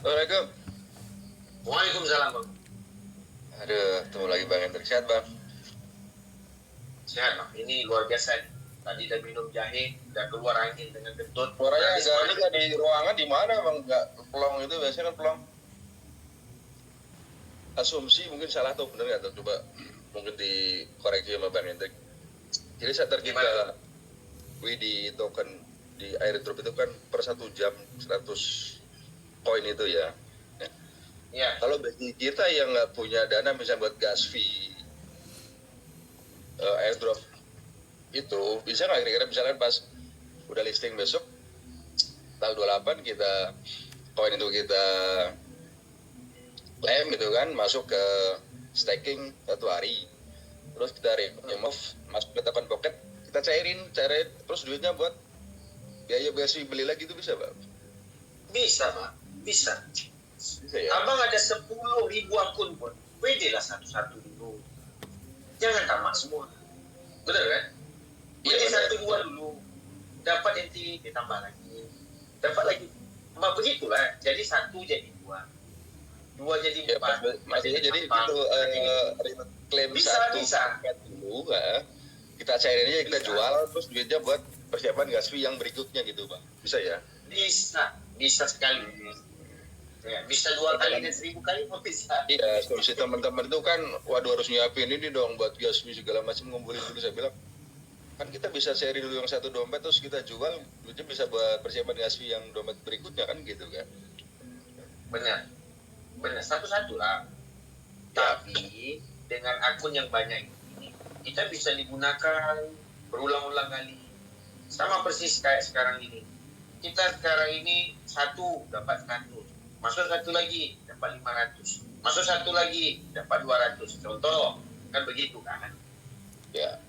Assalamualaikum. Waalaikumsalam Bang. Aduh, ketemu lagi Bang Hendrik. Sehat Bang? Sehat Bang, ini luar biasa. Tadi udah minum jahe, udah keluar angin dengan kentut. Suaranya agak di ruangan di mana Bang? Nggak pelong itu, biasanya kan pelong. Asumsi mungkin salah atau benar nggak tuh? Coba mungkin dikoreksi sama Bang Hendrik. Jadi saat kita di token di airdrop itu kan per 1 jam 100 koin itu ya. Ya. Kalau bagi kita yang nggak punya dana misalnya buat gas fee airdrop itu bisa nggak kira-kira misalkan pas udah listing besok tanggal 28 kita koin itu kita klaim gitu kan, masuk ke staking 1 hari, terus kita remove masuk ke token pocket, kita cairin terus duitnya buat biaya gas fee beli lagi, itu bisa Pak? Bisa Pak, bisa ya? Abang ada 10.000 akun pun, pede lah satu-satu dulu. Jangan tamat semua. Betul kan? Pede 1-2 dulu. Dapat nanti ditambah lagi. Dapat lagi. Begitulah. Jadi 1 jadi 2. 2 jadi 4. Maksudnya jadi itu klaim bisa, 1 bisa. dulu, kita cairin aja, kita jual, terus duitnya buat persiapan gas fee yang berikutnya gitu Pak. Bisa ya? Bisa sekali. Ya, bisa 2 kali dan 1000 kali mau bisa. Iya, solusi teman-teman itu kan, waduh harus nyiapin ini dong buat gas fee segala macam, ngumpulin dulu. Saya bilang, kan kita bisa sharing dulu yang 1 dompet, terus kita jual, duitnya bisa buat persiapan gas fee yang dompet berikutnya kan gitu kan. Benar, satu-satu lah. Tapi dengan akun yang banyak ini, kita bisa digunakan berulang-ulang kali. Sama persis kayak sekarang ini. Kita sekarang ini 1 dapat 100. Masuk 1 lagi dapat 500, masuk 1 lagi dapat 200. Contoh kan begitu kan ya.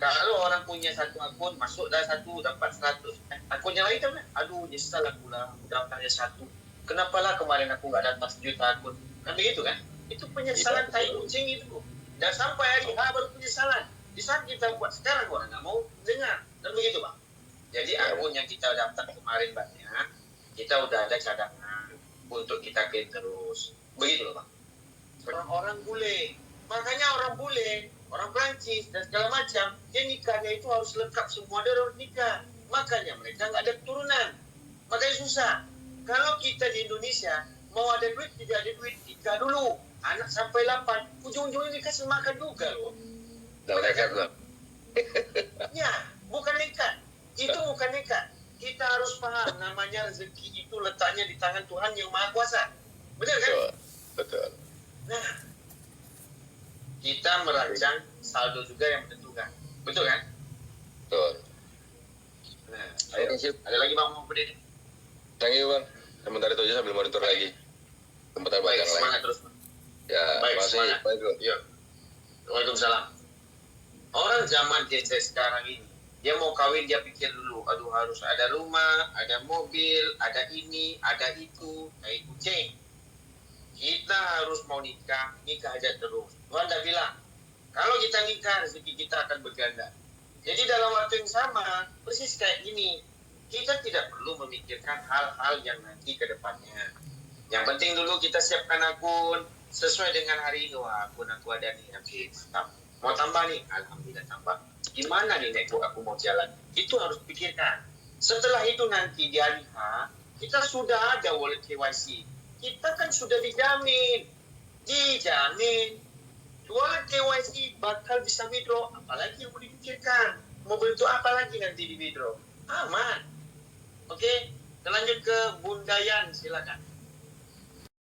Kalau orang punya 1 akun, masuk dah 1 dapat 100, akun yang lain kan aduh nyesal aku lah daftarnya 1, kenapa lah kemarin aku nggak dapat 1 juta akun, kan begitu kan. Itu penyesalan tai kucing itu, dan sampai hari baru penyesalan. Di saat kita buat sekarang orang nggak mau dengar, kan begitu Bang. Jadi akun yang kita daftar kemarin banyak, kita udah ada cadangan untuk kita klaim terus. Begitu loh Bang. Orang bule, makanya orang bule, orang Prancis dan segala macam, dia nikahnya itu harus lengkap semua, dia harus nikah. Makanya mereka nggak ada keturunan, makanya susah. Kalau kita di Indonesia mau ada duit, tidak ada duit, nikah dulu, anak sampai 8, ujung-ujungnya nikah semakan juga loh. Nekat Bang. Ya, bukan nekat. Itu bukan nekat. Kita harus paham, namanya rezeki itu letaknya di tangan Tuhan yang Maha Kuasa. Benar kan? Betul. Nah, kita merancang saldo juga yang menentukan. Betul kan? Betul. Nah, ayo. Ada lagi Bang mau berdiri? Thank you Bang. Sebentar itu aja sambil monitor lagi. Tempat baca yang lain. Semangat terus Bang. Ya, baik, masih. Semangat. Iya. Waalaikumsalam. Orang zaman Gen Z sekarang ini, dia mau kawin dia pikir dulu, aduh harus ada rumah, ada mobil, ada ini, ada itu, kayak kucing. Kita harus mau nikah aja terus. Tuhan dah bilang, kalau kita nikah rezeki kita akan berganda. Jadi dalam waktu yang sama, persis kayak gini, kita tidak perlu memikirkan hal-hal yang nanti ke depannya. Yang penting dulu kita siapkan akun sesuai dengan hari ini. Wah, akun aku ada nih, oke, mantap. Mau tambah nih, alhamdulillah tambah. Gimana nih network aku mau jalan? Itu harus pikirkan. Setelah itu nanti di hari H, kita sudah ada wallet KYC. Kita kan sudah dijamin. Wallet KYC bakal bisa withdraw. Apalagi yang mau dipikirkan. Mau bentuk apa lagi nanti di withdraw? Aman. Oke, kita lanjut ke Bundayan, silakan.